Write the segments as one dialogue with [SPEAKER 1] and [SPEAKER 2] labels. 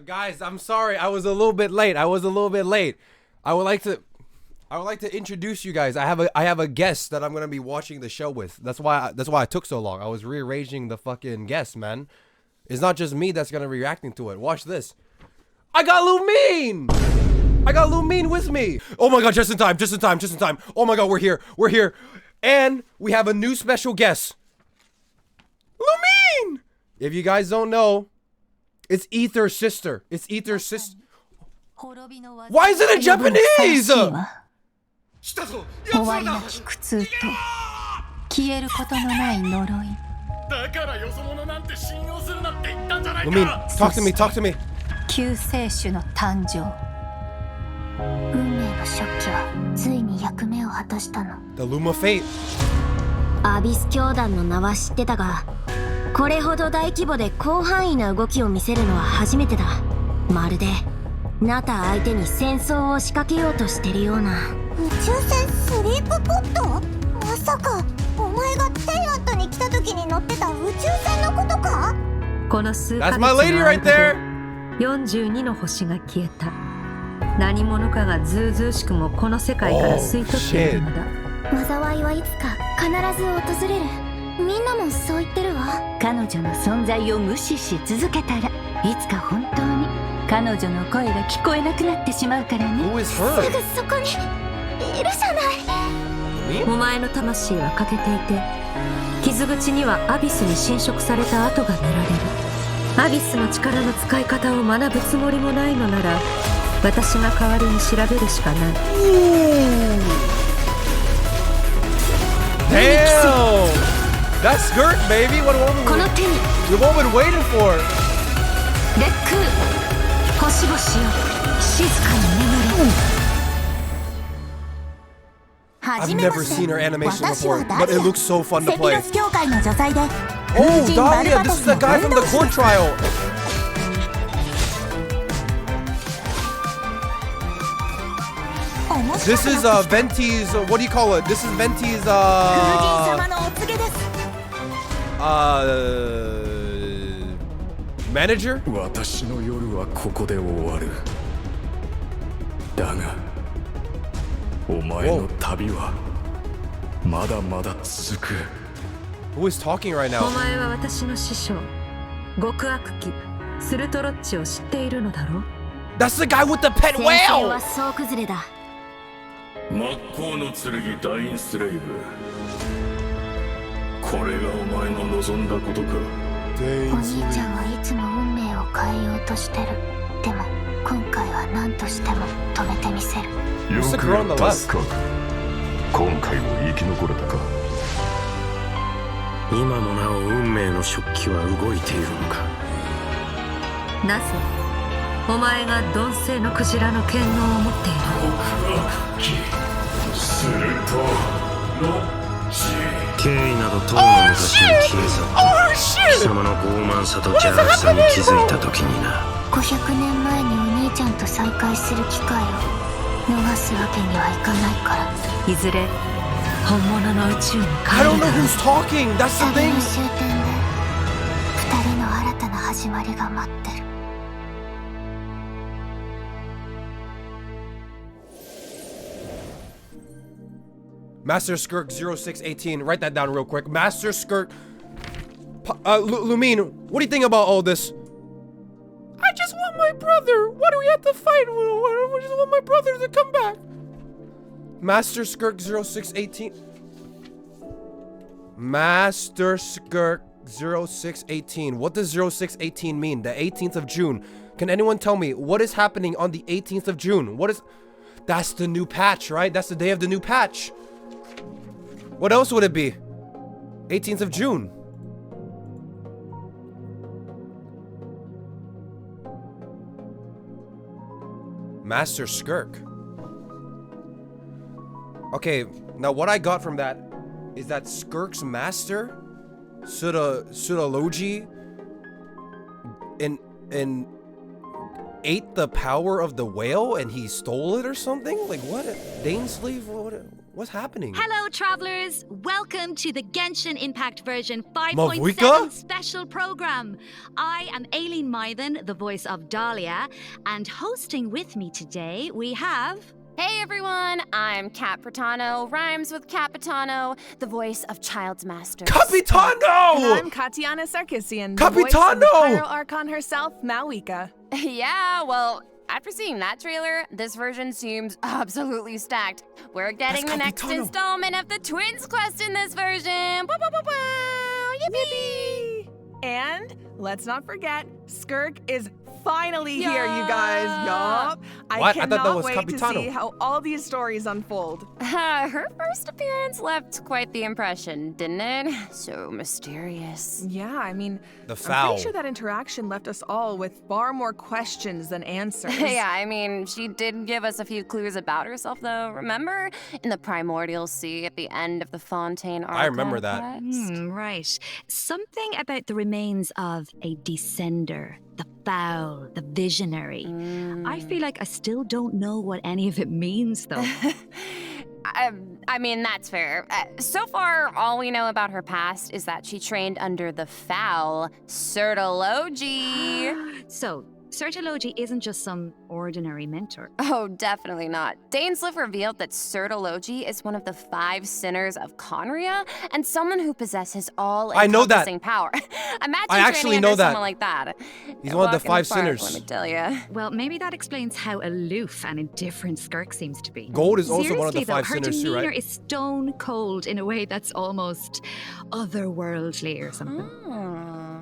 [SPEAKER 1] Guys, I'm sorry. I was a little bit late. I would like to introduce you guys. I have a guest that I'm gonna be watching the show with. That's why I took so long. I was rearranging the fucking guests, man. It's not just me that's gonna be reacting to it. Watch this. I got Lumine with me. Oh my god, just in time. Oh my god, we're here. And we have a new special guest. Lumine! If you guys don't know, it's Ether's sister. Why is it in Japanese?
[SPEAKER 2] 終わりなき苦痛と消えることのない呪い。
[SPEAKER 3] だからよそ者なんて信用するなって言ったんじゃないか。
[SPEAKER 1] Lumine, talk to me.
[SPEAKER 2] 救世主の誕生。運命の食器はついに役目を果たしたの。
[SPEAKER 1] The Luma Fate.
[SPEAKER 4] アビス教団の名は知ってたが、これほど大規模で広範囲な動きを見せるのは初めてだ。まるでナタ相手に戦争を仕掛けようとしてるような。
[SPEAKER 5] 宇宙船スリープポット？まさかお前がテイラットに来た時に乗ってた宇宙船のことか？
[SPEAKER 2] この数ヶ月の間で42の星が消えた。何者かがずうずうしくもこの世界から吸い取っているのだ。
[SPEAKER 4] 災いはいつか必ず訪れる。みんなもそう言ってるわ。
[SPEAKER 2] 彼女の存在を無視し続けたら、いつか本当に彼女の声が聞こえなくなってしまうからね。
[SPEAKER 4] すぐそこにいるじゃない。
[SPEAKER 2] お前の魂は欠けていて、傷口にはアビスに侵食された跡が見られる。アビスの力の使い方を学ぶつもりもないのなら、私が代わりに調べるしかない。
[SPEAKER 1] Damn! That's skirk, baby. What we've been waiting for.
[SPEAKER 2] レックー、星々よ、静かに眠れ。
[SPEAKER 1] I've never seen her animation before, but it looks so fun to play.
[SPEAKER 5] 協会の女宰で
[SPEAKER 1] Oh, Dahlia, this is the guy from the court trial. This is Venti's, what do you call it? This is Venti's, manager?
[SPEAKER 3] 私の夜はここで終わる。だが、お前の旅はまだまだ続く。
[SPEAKER 1] Who is talking right now?
[SPEAKER 2] お前は私の師匠、極悪鬼スルトロッチを知っているのだろう。
[SPEAKER 1] That's the guy with the pet
[SPEAKER 4] 戦争
[SPEAKER 1] whale!
[SPEAKER 4] は総崩れだ。
[SPEAKER 3] 真っ向の剣ダインスレイブ。これがお前の望んだことか。
[SPEAKER 5] お兄ちゃんはいつも運命を変えようとしてる。でも今回は何としても止めてみせる。
[SPEAKER 3] よくやったスカーク。今回も生き残れたか。
[SPEAKER 6] 今もなお運命の食器は動いているのか。
[SPEAKER 2] なぜお前が鈍性のクジラの権能を持っている。
[SPEAKER 3] するとロッチ。
[SPEAKER 6] 敬意などとうの昔に消え去った貴様の傲慢さと邪悪さに気づいた時にな。
[SPEAKER 5] 500年前にお兄ちゃんと再会する機会を逃すわけにはいかないから。
[SPEAKER 2] いずれ本物の宇宙に
[SPEAKER 1] I
[SPEAKER 2] 帰
[SPEAKER 1] don't
[SPEAKER 2] る
[SPEAKER 1] know
[SPEAKER 2] だろう。
[SPEAKER 1] who's talking. That's the
[SPEAKER 5] 旅
[SPEAKER 1] thing.
[SPEAKER 5] の終点で2人の新たな始まりが待ってる。
[SPEAKER 1] Master Skirk 0618. Write that down real quick. Master Skirk. Lumine, what do you think about all this? I just want my brother. Why do we have to fight? I just want my brother to come back. Master Skirk 0618. Master Skirk 0618. What does 0618 mean? The 18th of June. Can anyone tell me what is happening on the 18th of June? What is... That's the new patch, right? That's the day of the new patch. What else would it be? 18th of June. Master Skirk. Okay, now what I got from that is that Skirk's master, Sudaloji, and ate the power of the whale and he stole it or something? Like what? Dane sleeve? What? What's happening?
[SPEAKER 7] Hello, travelers! Welcome to the Genshin Impact version
[SPEAKER 1] Mavuika?
[SPEAKER 7] 5.7 special program. I am Aileen Mythen, the voice of Dahlia, and hosting with me today we have...
[SPEAKER 8] Hey everyone, I'm Kat Pratano, rhymes with Capitano, the voice of Child's Master.
[SPEAKER 1] Capitano!
[SPEAKER 9] And I'm Katiana Sarkissian, the
[SPEAKER 1] Capitano!
[SPEAKER 9] voice of the Pyro Archon herself, Malwika.
[SPEAKER 8] Yeah, well, after seeing that trailer, this version seems absolutely stacked. We're getting
[SPEAKER 1] That's
[SPEAKER 8] the next
[SPEAKER 1] Capitano.
[SPEAKER 8] installment of the Twins quest in this version. Woo, woo, woo, woo. Yippee!
[SPEAKER 9] And let's not forget, Skirk is finally here, you guys. Yup.
[SPEAKER 1] What? I
[SPEAKER 9] I
[SPEAKER 1] thought that
[SPEAKER 9] cannot
[SPEAKER 1] was
[SPEAKER 9] wait
[SPEAKER 1] Capitano.
[SPEAKER 9] to see how all these stories unfold.
[SPEAKER 8] Her first appearance left quite the impression, didn't it? So mysterious.
[SPEAKER 9] Yeah, I mean,
[SPEAKER 1] The
[SPEAKER 9] I'm
[SPEAKER 1] foul.
[SPEAKER 9] pretty sure that interaction left us all with far more questions than answers.
[SPEAKER 8] Yeah, I mean, she did give us a few clues about herself, though. Remember? In the primordial sea at the end of the Fontaine Archive
[SPEAKER 1] I remember that.
[SPEAKER 8] quest?
[SPEAKER 7] right. Something about the remains of a descender, the foul, the visionary. I feel like I still don't know what any of it means, though.
[SPEAKER 8] I mean, that's fair. So far, all we know about her past is that she trained under the foul Sertology.
[SPEAKER 7] So, Sertology isn't just some ordinary mentor.
[SPEAKER 8] Oh, definitely not. Dainsliff revealed that Sertology is one of the 5 sinners of Conria and someone who possesses all
[SPEAKER 1] I know that.
[SPEAKER 8] encompassing power. Imagine
[SPEAKER 1] I actually
[SPEAKER 8] training
[SPEAKER 1] know
[SPEAKER 8] under
[SPEAKER 1] that.
[SPEAKER 8] someone like that.
[SPEAKER 1] He's one of the
[SPEAKER 8] Walk in
[SPEAKER 1] 5
[SPEAKER 8] park,
[SPEAKER 1] sinners.
[SPEAKER 8] Let me tell you.
[SPEAKER 7] Well, maybe that explains how aloof and indifferent Skirk seems to be.
[SPEAKER 1] Gold is also one of the
[SPEAKER 7] Seriously,
[SPEAKER 1] 5
[SPEAKER 7] though,
[SPEAKER 1] sinners
[SPEAKER 7] her
[SPEAKER 1] too,
[SPEAKER 7] demeanor
[SPEAKER 1] right?
[SPEAKER 7] is stone cold in a way that's almost otherworldly or something.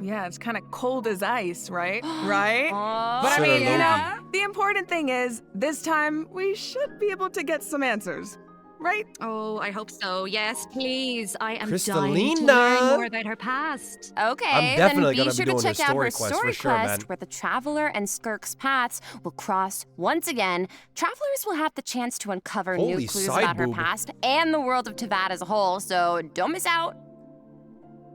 [SPEAKER 9] Yeah, it's kind of cold as ice, right? Right?
[SPEAKER 8] Oh,
[SPEAKER 9] But I mean, you know,
[SPEAKER 8] yeah.
[SPEAKER 9] the important thing is, this time we should be able to get some answers, right?
[SPEAKER 7] Oh, I hope so. Yes, please. I am dying to
[SPEAKER 1] Crystalina.
[SPEAKER 7] learn more about her past.
[SPEAKER 8] Okay,
[SPEAKER 1] I'm definitely
[SPEAKER 8] then
[SPEAKER 1] gonna
[SPEAKER 8] be
[SPEAKER 1] be
[SPEAKER 8] sure
[SPEAKER 1] doing
[SPEAKER 8] to
[SPEAKER 1] her
[SPEAKER 8] check out
[SPEAKER 1] story
[SPEAKER 8] her
[SPEAKER 1] quest
[SPEAKER 8] story
[SPEAKER 1] for sure,
[SPEAKER 8] quest
[SPEAKER 1] man.
[SPEAKER 8] where the Traveler and Skirk's paths will cross once again. Travelers will have the chance to uncover
[SPEAKER 1] Holy
[SPEAKER 8] new clues
[SPEAKER 1] side
[SPEAKER 8] about her
[SPEAKER 1] boob.
[SPEAKER 8] past and the world of Tavad as a whole, so don't miss out.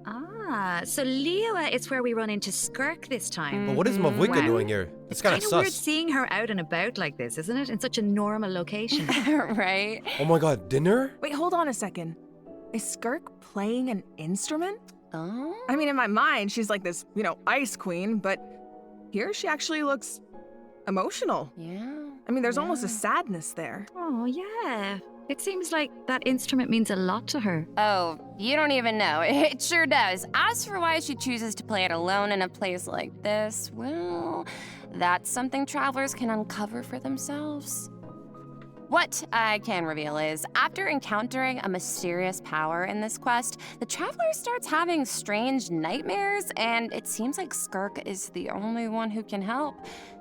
[SPEAKER 7] Ah, so Liyue is where we run into Skirk this time.
[SPEAKER 1] But what is Mavuika
[SPEAKER 7] Wow.
[SPEAKER 1] doing here? It's kind of
[SPEAKER 7] Kinda weird
[SPEAKER 1] sus.
[SPEAKER 7] seeing her out and about like this, isn't it? In such a normal location.
[SPEAKER 8] Right?
[SPEAKER 1] Oh my god, dinner?
[SPEAKER 9] Wait, hold on a second. Is Skirk playing an instrument?
[SPEAKER 8] Oh?
[SPEAKER 9] I mean, in my mind, she's like this, you know, ice queen, but here she actually looks emotional.
[SPEAKER 8] Yeah.
[SPEAKER 9] I mean, there's almost a sadness there.
[SPEAKER 7] Oh, yeah. It seems like that instrument means a lot to her.
[SPEAKER 8] Oh, you don't even know. It sure does. As for why she chooses to play it alone in a place like this, well, that's something travelers can uncover for themselves. What I can reveal is, after encountering a mysterious power in this quest, the traveler starts having strange nightmares, and it seems like Skirk is the only one who can help.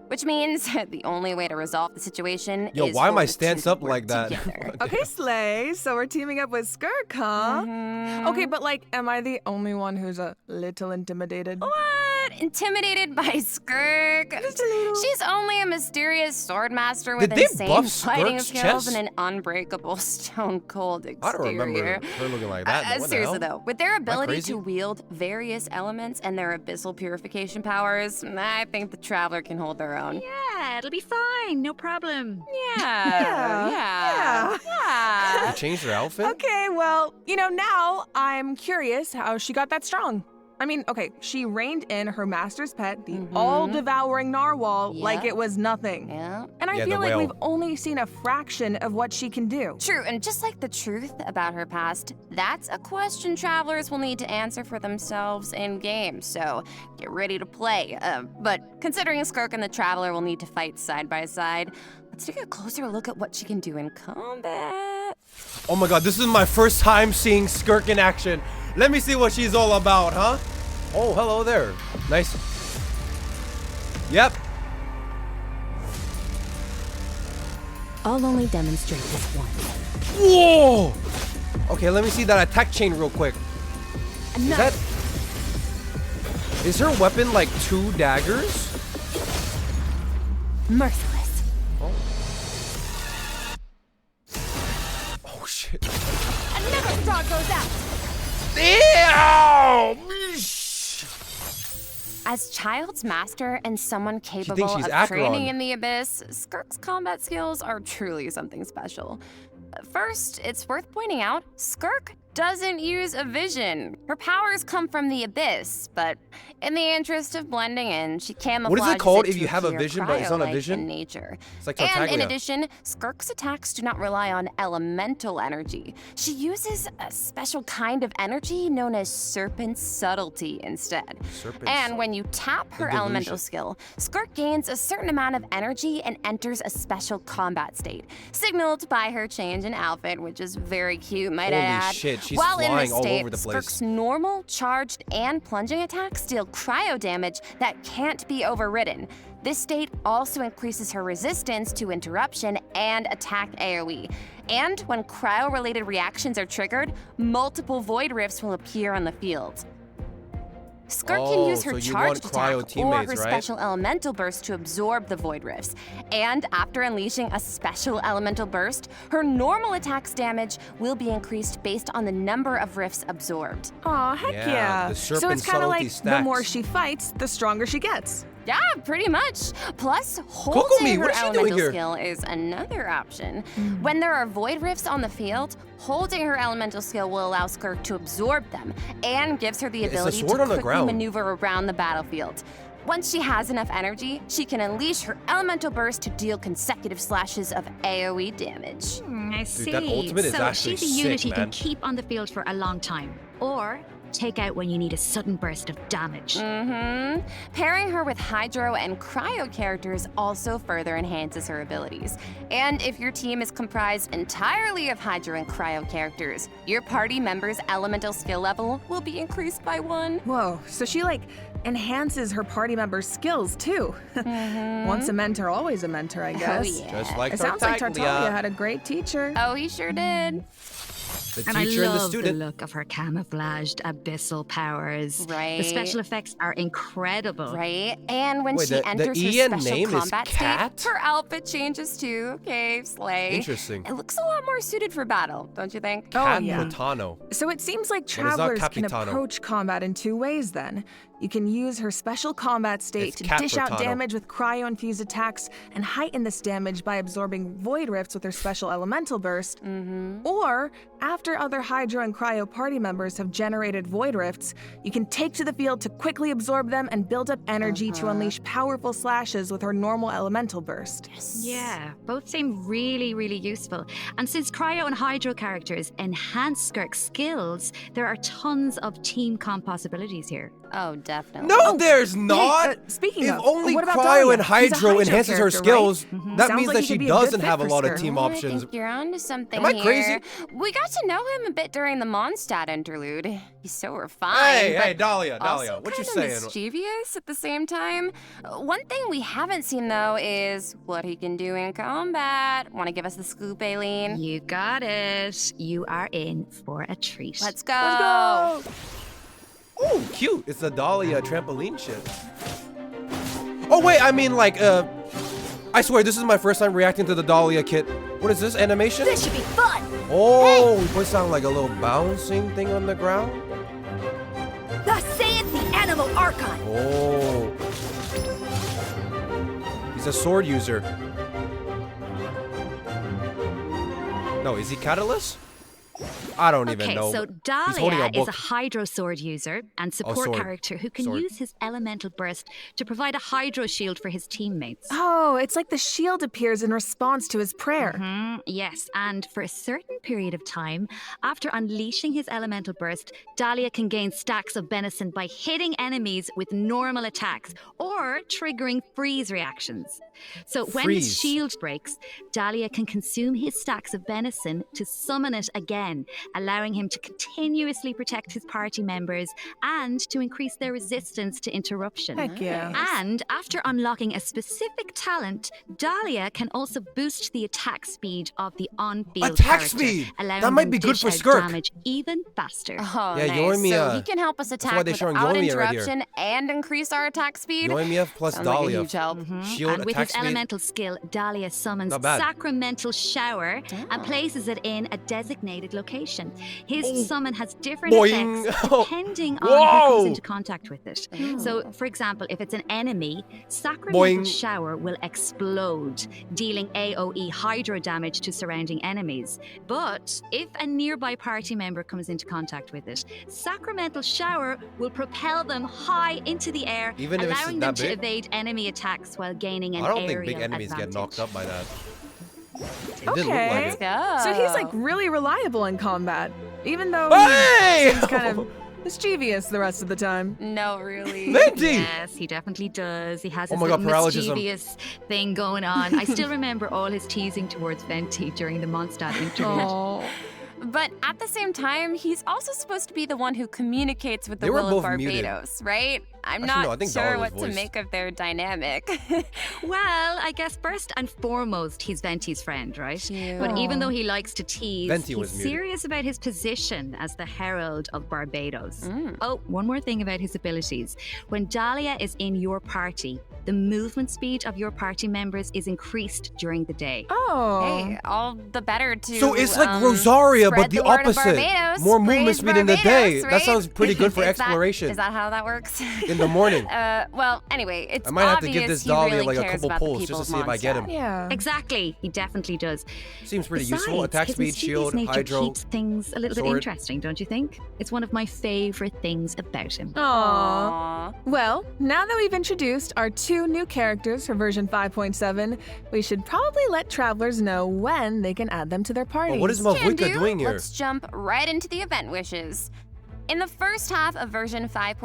[SPEAKER 8] Which means the only way to resolve the situation
[SPEAKER 1] Yo,
[SPEAKER 8] is
[SPEAKER 1] why am
[SPEAKER 8] for
[SPEAKER 1] I
[SPEAKER 8] the two
[SPEAKER 1] stance
[SPEAKER 8] to
[SPEAKER 1] up
[SPEAKER 8] work
[SPEAKER 1] like that?
[SPEAKER 8] together.
[SPEAKER 9] Okay, Slay, so we're teaming up with Skirk, huh?
[SPEAKER 8] Mhm.
[SPEAKER 9] Okay, but like, am I the only one who's a little intimidated?
[SPEAKER 8] What? Intimidated by Skirk?
[SPEAKER 9] Just a little.
[SPEAKER 8] She's only a mysterious sword master with
[SPEAKER 1] Did they
[SPEAKER 8] insane
[SPEAKER 1] buff
[SPEAKER 8] fighting
[SPEAKER 1] Skirk's
[SPEAKER 8] skills
[SPEAKER 1] chest?
[SPEAKER 8] and an unbreakable stone cold exterior.
[SPEAKER 1] I don't remember her looking like that. What the
[SPEAKER 8] Seriously
[SPEAKER 1] hell?
[SPEAKER 8] though, with their ability
[SPEAKER 1] crazy?
[SPEAKER 8] to wield various elements and their abyssal purification powers, I think the traveler can hold their own.
[SPEAKER 7] Yeah, it'll be fine. No problem.
[SPEAKER 8] Yeah.
[SPEAKER 1] She changed her outfit?
[SPEAKER 9] Okay, well, you know, now I'm curious how she got that strong. I mean, okay, she reined in her master's pet, the all-devouring narwhal, like
[SPEAKER 8] Yep.
[SPEAKER 9] it was nothing.
[SPEAKER 8] Yeah.
[SPEAKER 9] And I
[SPEAKER 1] Yeah, the
[SPEAKER 9] feel like
[SPEAKER 1] whale.
[SPEAKER 9] we've only seen a fraction of what she can do.
[SPEAKER 8] True, and just like the truth about her past, that's a question travelers will need to answer for themselves in game, so get ready to play. But considering Skirk and the Traveler will need to fight side by side, let's take a closer look at what she can do in combat.
[SPEAKER 1] Oh my god, this is my first time seeing Skirk in action. Let me see what she's all about, huh? Oh, hello there. Nice. Yep.
[SPEAKER 2] I'll only demonstrate this once.
[SPEAKER 1] Whoa! Okay, let me see that attack chain real quick. Is that... Is her weapon like 2 daggers?
[SPEAKER 2] Merciless.
[SPEAKER 1] Oh shit.
[SPEAKER 8] Another dog goes out!
[SPEAKER 1] Damn!
[SPEAKER 8] As Child's master and someone capable
[SPEAKER 1] she's
[SPEAKER 8] of
[SPEAKER 1] Acheron.
[SPEAKER 8] training in the abyss, Skirk's combat skills are truly something special. First, it's worth pointing out, Skirk doesn't use a vision. Her powers come from the abyss, but in the interest of blending in, she camouflages
[SPEAKER 1] What is it called
[SPEAKER 8] it
[SPEAKER 1] if
[SPEAKER 8] to
[SPEAKER 1] you have a
[SPEAKER 8] appear
[SPEAKER 1] vision, but it's not a
[SPEAKER 8] cryo-like
[SPEAKER 1] vision?
[SPEAKER 8] in nature.
[SPEAKER 1] It's like
[SPEAKER 8] And in
[SPEAKER 1] Tartaglia.
[SPEAKER 8] addition, Skirk's attacks do not rely on elemental energy. She uses a special kind of energy known as serpent subtlety instead. And when you tap her elemental skill, Skirk gains a certain amount of energy and enters a special combat state, signaled by her change in outfit, which is very cute, might I
[SPEAKER 1] Holy
[SPEAKER 8] add.
[SPEAKER 1] shit, she's
[SPEAKER 8] While in
[SPEAKER 1] flying
[SPEAKER 8] this
[SPEAKER 1] all
[SPEAKER 8] state,
[SPEAKER 1] over the place.
[SPEAKER 8] Skirk's normal, charged, and plunging attacks deal cryo damage that can't be overridden. This state also increases her resistance to interruption and attack AoE. And when cryo-related reactions are triggered, multiple void rifts will appear on the field. Skirk can use her
[SPEAKER 1] so you want
[SPEAKER 8] charged
[SPEAKER 1] cryo
[SPEAKER 8] attack or
[SPEAKER 1] teammates,
[SPEAKER 8] her
[SPEAKER 1] right?
[SPEAKER 8] special elemental burst to absorb the void rifts. And after unleashing a special elemental burst, her normal attack's damage will be increased based on the number of rifts absorbed.
[SPEAKER 9] Aw, heck
[SPEAKER 1] Yeah,
[SPEAKER 9] yeah.
[SPEAKER 1] the
[SPEAKER 9] So
[SPEAKER 1] serpent
[SPEAKER 9] it's kind of
[SPEAKER 1] subtlety
[SPEAKER 9] like the
[SPEAKER 1] stacks.
[SPEAKER 9] more she fights, the stronger she gets.
[SPEAKER 8] Yeah, pretty much. Plus,
[SPEAKER 1] Kokomi,
[SPEAKER 8] holding her
[SPEAKER 1] what is she doing
[SPEAKER 8] elemental
[SPEAKER 1] here?
[SPEAKER 8] skill is another option. When there are void rifts on the field, holding her elemental skill will allow Skirk to absorb them and gives her the
[SPEAKER 1] It's a
[SPEAKER 8] ability
[SPEAKER 1] sword
[SPEAKER 8] to
[SPEAKER 1] on the
[SPEAKER 8] quickly
[SPEAKER 1] ground.
[SPEAKER 8] maneuver around the battlefield. Once she has enough energy, she can unleash her elemental burst to deal consecutive slashes of AoE damage.
[SPEAKER 7] I see.
[SPEAKER 1] that ultimate is
[SPEAKER 7] so
[SPEAKER 1] actually
[SPEAKER 7] she's a unit
[SPEAKER 1] sick,
[SPEAKER 7] you can
[SPEAKER 1] man.
[SPEAKER 7] keep on the field for a long time, or take out when you need a sudden burst of damage.
[SPEAKER 8] Pairing her with Hydro and Cryo characters also further enhances her abilities. And if your team is comprised entirely of Hydro and Cryo characters, your party member's elemental skill level will be increased by 1.
[SPEAKER 9] Whoa, so she like enhances her party members' skills too. Once a mentor, always a mentor, I guess.
[SPEAKER 8] yeah.
[SPEAKER 1] Just like
[SPEAKER 9] It sounds like
[SPEAKER 1] Tartaglia.
[SPEAKER 9] Tartaglia had a great teacher.
[SPEAKER 8] Oh, he sure did.
[SPEAKER 1] The
[SPEAKER 7] And I
[SPEAKER 1] teacher and the
[SPEAKER 7] love the
[SPEAKER 1] student.
[SPEAKER 7] look of her camouflaged abyssal powers.
[SPEAKER 8] Right.
[SPEAKER 7] The special effects are incredible.
[SPEAKER 8] Right? And when
[SPEAKER 1] Wait,
[SPEAKER 8] she
[SPEAKER 1] the
[SPEAKER 8] enters
[SPEAKER 1] EN
[SPEAKER 8] her special
[SPEAKER 1] name is
[SPEAKER 8] combat
[SPEAKER 1] Cat?
[SPEAKER 8] state, her outfit changes too. Okay, slay.
[SPEAKER 1] Interesting.
[SPEAKER 8] It looks a lot more suited for battle, don't you think?
[SPEAKER 1] Cat
[SPEAKER 9] yeah.
[SPEAKER 1] Capitano.
[SPEAKER 9] So it seems like
[SPEAKER 1] is not
[SPEAKER 9] travelers can
[SPEAKER 1] Capitano?
[SPEAKER 9] approach combat in 2 ways then. You can use her special combat state
[SPEAKER 1] It's
[SPEAKER 9] to
[SPEAKER 1] Cat
[SPEAKER 9] dish out
[SPEAKER 1] Furtado.
[SPEAKER 9] damage with cryo-infused attacks and heighten this damage by absorbing void rifts with her special elemental burst. Or, after other Hydro and Cryo party members have generated void rifts, you can take to the field to quickly absorb them and build up energy to unleash powerful slashes with her normal elemental burst.
[SPEAKER 7] Yeah, both seem really, really useful. And since Cryo and Hydro characters enhance Skirk's skills, there are tons of team comp possibilities here.
[SPEAKER 8] Oh, definitely.
[SPEAKER 1] No, there's not.
[SPEAKER 9] speaking
[SPEAKER 1] if
[SPEAKER 9] of,
[SPEAKER 1] only
[SPEAKER 9] what about
[SPEAKER 1] Cryo
[SPEAKER 9] Dahlia?
[SPEAKER 1] and
[SPEAKER 9] He's a
[SPEAKER 1] Hydro
[SPEAKER 9] Hydro
[SPEAKER 1] enhances her
[SPEAKER 9] character,
[SPEAKER 1] skills,
[SPEAKER 9] right?
[SPEAKER 1] that
[SPEAKER 9] Sounds
[SPEAKER 1] means
[SPEAKER 9] like
[SPEAKER 1] that
[SPEAKER 9] he
[SPEAKER 1] she
[SPEAKER 9] could be a good
[SPEAKER 1] doesn't
[SPEAKER 9] fit
[SPEAKER 1] have a
[SPEAKER 9] for
[SPEAKER 1] lot of
[SPEAKER 9] Skirk.
[SPEAKER 1] team
[SPEAKER 8] I
[SPEAKER 1] options.
[SPEAKER 8] think you're onto something
[SPEAKER 1] Am I
[SPEAKER 8] here.
[SPEAKER 1] crazy?
[SPEAKER 8] We got to know him a bit during the Mondstadt interlude. He's so refined.
[SPEAKER 1] Hey,
[SPEAKER 8] but
[SPEAKER 1] hey, Dahlia,
[SPEAKER 8] also
[SPEAKER 1] what you
[SPEAKER 8] kinda
[SPEAKER 1] saying?
[SPEAKER 8] mischievous at the same time. One thing we haven't seen though is what he can do in combat. Want to give us the scoop, Aileen?
[SPEAKER 7] You got it. You are in for a treat.
[SPEAKER 8] Let's go.
[SPEAKER 1] Oh, cute. It's the Dahlia trampoline shit. Oh, wait, I mean, like, I swear, this is my first time reacting to the Dahlia kit. What is this, animation?
[SPEAKER 5] This should be fun!
[SPEAKER 1] Oh, we put sound like a little bouncing thing on the ground.
[SPEAKER 5] Thus saith the Animal Archive!
[SPEAKER 1] Oh. He's a sword user. No, is he Catalyst? I don't even know.
[SPEAKER 7] So
[SPEAKER 1] He's holding
[SPEAKER 7] Dahlia
[SPEAKER 1] a
[SPEAKER 7] is
[SPEAKER 1] book.
[SPEAKER 7] a Hydro sword user and support
[SPEAKER 1] sword.
[SPEAKER 7] character who can
[SPEAKER 1] Sword.
[SPEAKER 7] use his elemental burst to provide a Hydro shield for his teammates.
[SPEAKER 9] Oh, it's like the shield appears in response to his prayer.
[SPEAKER 7] Yes, and for a certain period of time, after unleashing his elemental burst, Dahlia can gain stacks of benison by hitting enemies with normal attacks or triggering freeze reactions. So when his
[SPEAKER 1] Freeze.
[SPEAKER 7] shield breaks, Dahlia can consume his stacks of benison to summon it again, allowing him to continuously protect his party members and to increase their resistance to interruption.
[SPEAKER 9] Heck yeah.
[SPEAKER 7] And after unlocking a specific talent, Dahlia can also boost the attack speed of the on-field
[SPEAKER 1] Attack
[SPEAKER 7] character,
[SPEAKER 1] speed!
[SPEAKER 7] allowing
[SPEAKER 1] That might
[SPEAKER 7] them
[SPEAKER 1] be
[SPEAKER 7] to
[SPEAKER 1] good
[SPEAKER 7] dish
[SPEAKER 1] for
[SPEAKER 7] out
[SPEAKER 1] Skirk.
[SPEAKER 7] damage even faster.
[SPEAKER 8] Oh,
[SPEAKER 1] Yeah,
[SPEAKER 8] nice.
[SPEAKER 1] Yoimiya-
[SPEAKER 8] So he can help us
[SPEAKER 1] why
[SPEAKER 8] attack
[SPEAKER 1] they're showing
[SPEAKER 8] without
[SPEAKER 1] Yoimiya right here.
[SPEAKER 8] interruption and increase our attack speed.
[SPEAKER 1] Yoimiya plus
[SPEAKER 8] Sounds like a
[SPEAKER 1] Dahlia.
[SPEAKER 8] huge help.
[SPEAKER 1] Shield,
[SPEAKER 7] And with
[SPEAKER 1] attack
[SPEAKER 7] his
[SPEAKER 1] speed.
[SPEAKER 7] elemental skill, Dahlia summons
[SPEAKER 1] Not bad.
[SPEAKER 7] Sacramental Shower and places it in a designated location. location. His summon has different
[SPEAKER 1] Boing.
[SPEAKER 7] effects depending on who
[SPEAKER 1] Whoa.
[SPEAKER 7] comes into contact with it. So, for example, if it's an enemy, Sacramental
[SPEAKER 1] Boing.
[SPEAKER 7] Shower will explode, dealing AoE hydro damage to surrounding enemies. But if a nearby party member comes into contact with it, Sacramental Shower will propel them high into the air,
[SPEAKER 1] Even if it's
[SPEAKER 7] allowing them
[SPEAKER 1] that
[SPEAKER 7] to
[SPEAKER 1] big?
[SPEAKER 7] evade enemy attacks while gaining an
[SPEAKER 1] I don't
[SPEAKER 7] aerial
[SPEAKER 1] think big enemies
[SPEAKER 7] advantage.
[SPEAKER 1] get knocked up by that. It didn't look
[SPEAKER 9] Okay.
[SPEAKER 1] like it.
[SPEAKER 8] Go.
[SPEAKER 9] So he's like really reliable in combat, even though
[SPEAKER 1] Hey!
[SPEAKER 9] he seems kind of mischievous the rest of the time.
[SPEAKER 8] No, really.
[SPEAKER 1] Venti!
[SPEAKER 7] Yes, he definitely does. He has
[SPEAKER 1] Oh
[SPEAKER 7] his
[SPEAKER 1] my God,
[SPEAKER 7] little
[SPEAKER 1] paralogism.
[SPEAKER 7] mischievous thing going on. I still remember all his teasing towards Venti during the Mondstadt interlude.
[SPEAKER 9] Oh.
[SPEAKER 8] But at the same time, he's also supposed to be the one who communicates with the
[SPEAKER 1] They were
[SPEAKER 8] will of
[SPEAKER 1] both muted.
[SPEAKER 8] Barbados, right? I'm
[SPEAKER 1] Actually,
[SPEAKER 8] not
[SPEAKER 1] no, I think
[SPEAKER 8] sure
[SPEAKER 1] Dollar was
[SPEAKER 8] what to
[SPEAKER 1] voiced.
[SPEAKER 8] make of their dynamic.
[SPEAKER 7] Well, I guess first and foremost, he's Venti's friend, right? But even though he likes to tease,
[SPEAKER 1] Venti
[SPEAKER 7] he's
[SPEAKER 1] was muted.
[SPEAKER 7] serious about his position as the Herald of Barbados.
[SPEAKER 8] Mm.
[SPEAKER 7] Oh, one more thing about his abilities. When Dahlia is in your party, the movement speed of your party members is increased during the day.
[SPEAKER 9] Oh.
[SPEAKER 8] Hey, all the better to
[SPEAKER 1] So it's like Rosaria,
[SPEAKER 8] spread
[SPEAKER 1] but the
[SPEAKER 8] word of
[SPEAKER 1] opposite.
[SPEAKER 8] Barbados,
[SPEAKER 1] More movement
[SPEAKER 8] praise
[SPEAKER 1] speed in the day.
[SPEAKER 8] Barbados,
[SPEAKER 1] That
[SPEAKER 8] right?
[SPEAKER 1] sounds pretty good for
[SPEAKER 8] Is that-
[SPEAKER 1] exploration.
[SPEAKER 8] Is that how that works?
[SPEAKER 1] In the morning.
[SPEAKER 8] Well, anyway, it's
[SPEAKER 1] I might have to give
[SPEAKER 8] obvious
[SPEAKER 1] this
[SPEAKER 8] he
[SPEAKER 1] Dahlia
[SPEAKER 8] really
[SPEAKER 1] like a
[SPEAKER 8] cares
[SPEAKER 1] couple
[SPEAKER 8] about the
[SPEAKER 1] pulls
[SPEAKER 8] people
[SPEAKER 1] just to
[SPEAKER 8] of
[SPEAKER 1] see if I get him.
[SPEAKER 8] Mondstadt.
[SPEAKER 9] Yeah.
[SPEAKER 7] Exactly, he definitely does.
[SPEAKER 1] Seems pretty
[SPEAKER 7] Besides,
[SPEAKER 1] useful. Attack
[SPEAKER 7] his
[SPEAKER 1] speed,
[SPEAKER 7] mischievous
[SPEAKER 1] shield,
[SPEAKER 7] nature
[SPEAKER 1] hydro.
[SPEAKER 7] keeps things a little bit
[SPEAKER 1] sword.
[SPEAKER 7] interesting, don't you think? It's one of my favorite things about him.
[SPEAKER 9] Aww.
[SPEAKER 8] Aw.
[SPEAKER 9] Well, now that we've introduced our 2 new characters for version 5.7, we should probably let travelers know when they can add them to their parties.
[SPEAKER 1] But what is
[SPEAKER 8] Can
[SPEAKER 1] Mavuika
[SPEAKER 8] do.
[SPEAKER 1] doing here?
[SPEAKER 8] Let's jump right into the event wishes. In the first half of version 5.7,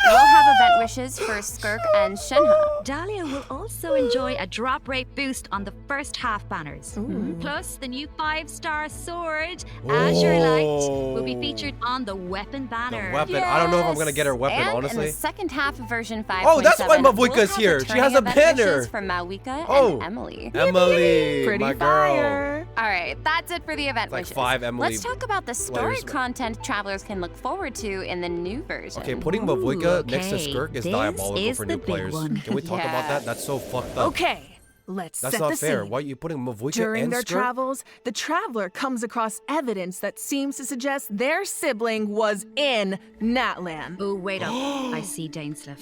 [SPEAKER 8] we'll have event wishes for Skirk and Shenhe.
[SPEAKER 7] Dahlia will also enjoy a drop rate boost on the first half banners. Plus, the new 5-star sword, Azure Light, will be featured on the weapon banner.
[SPEAKER 1] The weapon. I don't know if I'm gonna get her weapon,
[SPEAKER 8] and
[SPEAKER 1] honestly.
[SPEAKER 8] in the second half of version 5.7,
[SPEAKER 1] Oh, that's why Mavuika's
[SPEAKER 8] we'll have
[SPEAKER 1] here. She has
[SPEAKER 8] returning
[SPEAKER 1] a
[SPEAKER 8] event
[SPEAKER 1] banner.
[SPEAKER 8] wishes for Mavuika
[SPEAKER 1] Oh.
[SPEAKER 8] and Emily.
[SPEAKER 1] Emily,
[SPEAKER 9] Pretty
[SPEAKER 1] my girl.
[SPEAKER 9] fire.
[SPEAKER 8] All right, that's it for the event
[SPEAKER 1] It's like
[SPEAKER 8] wishes.
[SPEAKER 1] 5 Emily
[SPEAKER 8] Let's talk about the story
[SPEAKER 1] layers.
[SPEAKER 8] content travelers can look forward to in the new version.
[SPEAKER 1] Okay, putting
[SPEAKER 7] Ooh,
[SPEAKER 1] Mavuika next to
[SPEAKER 7] okay.
[SPEAKER 1] Skirk is
[SPEAKER 7] This
[SPEAKER 1] diabolical
[SPEAKER 7] is
[SPEAKER 1] for
[SPEAKER 7] the
[SPEAKER 1] new
[SPEAKER 7] big
[SPEAKER 1] players.
[SPEAKER 7] one.
[SPEAKER 1] Can we talk about
[SPEAKER 8] Yeah.
[SPEAKER 1] that? That's so fucked up.
[SPEAKER 9] Okay, let's
[SPEAKER 1] That's
[SPEAKER 9] set
[SPEAKER 1] not
[SPEAKER 9] the
[SPEAKER 1] fair.
[SPEAKER 9] scene.
[SPEAKER 1] Why are you putting Mavuika
[SPEAKER 9] During
[SPEAKER 1] and
[SPEAKER 9] their
[SPEAKER 1] Skirk?
[SPEAKER 9] travels, the traveler comes across evidence that seems to suggest their sibling was in Natlan.
[SPEAKER 7] Oh, wait up. I see Dainsleif.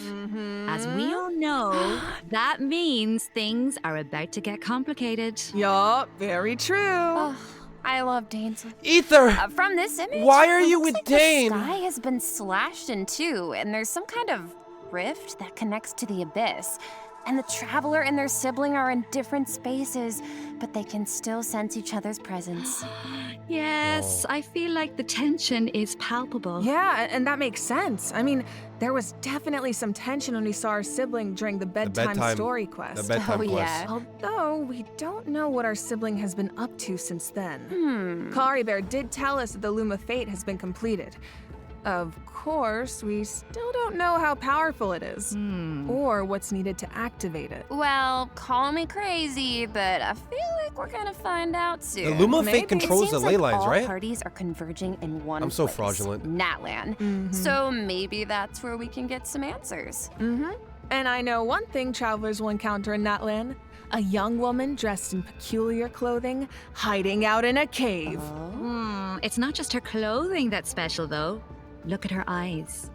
[SPEAKER 7] As we all know, that means things are about to get complicated.
[SPEAKER 9] Yup, very true.
[SPEAKER 8] Oh, I love Dane's.
[SPEAKER 1] Ether!
[SPEAKER 8] From this image,
[SPEAKER 1] Why are
[SPEAKER 8] it
[SPEAKER 1] you
[SPEAKER 8] looks
[SPEAKER 1] with
[SPEAKER 8] like
[SPEAKER 1] Dane?
[SPEAKER 8] The sky has been slashed in two, and there's some kind of rift that connects to the abyss. And the traveler and their sibling are in different spaces, but they can still sense each other's presence.
[SPEAKER 7] Yes, I feel like the tension is palpable.
[SPEAKER 9] Yeah, and that makes sense. I mean, there was definitely some tension when we saw our sibling during the bedtime story quest.
[SPEAKER 1] The bedtime
[SPEAKER 8] Oh,
[SPEAKER 1] quest.
[SPEAKER 8] yeah.
[SPEAKER 9] Although we don't know what our sibling has been up to since then.
[SPEAKER 8] Hmm.
[SPEAKER 9] Kari Bear did tell us that the Loom of Fate has been completed. Of course, we still don't know how powerful it is, or what's needed to activate it.
[SPEAKER 8] Well, call me crazy, but I feel like we're gonna find out soon.
[SPEAKER 1] The Luma
[SPEAKER 9] Maybe.
[SPEAKER 1] Fate controls
[SPEAKER 8] It
[SPEAKER 1] the
[SPEAKER 8] seems
[SPEAKER 1] ley
[SPEAKER 8] like
[SPEAKER 1] lines,
[SPEAKER 8] all
[SPEAKER 1] right?
[SPEAKER 8] parties are converging in one
[SPEAKER 1] I'm so
[SPEAKER 8] place,
[SPEAKER 1] fraudulent.
[SPEAKER 8] Natlan. So maybe that's where we can get some answers.
[SPEAKER 9] And I know one thing travelers will encounter in Natlan: a young woman dressed in peculiar clothing, hiding out in a cave.
[SPEAKER 7] It's not just her clothing that's special, though. Look at her eyes.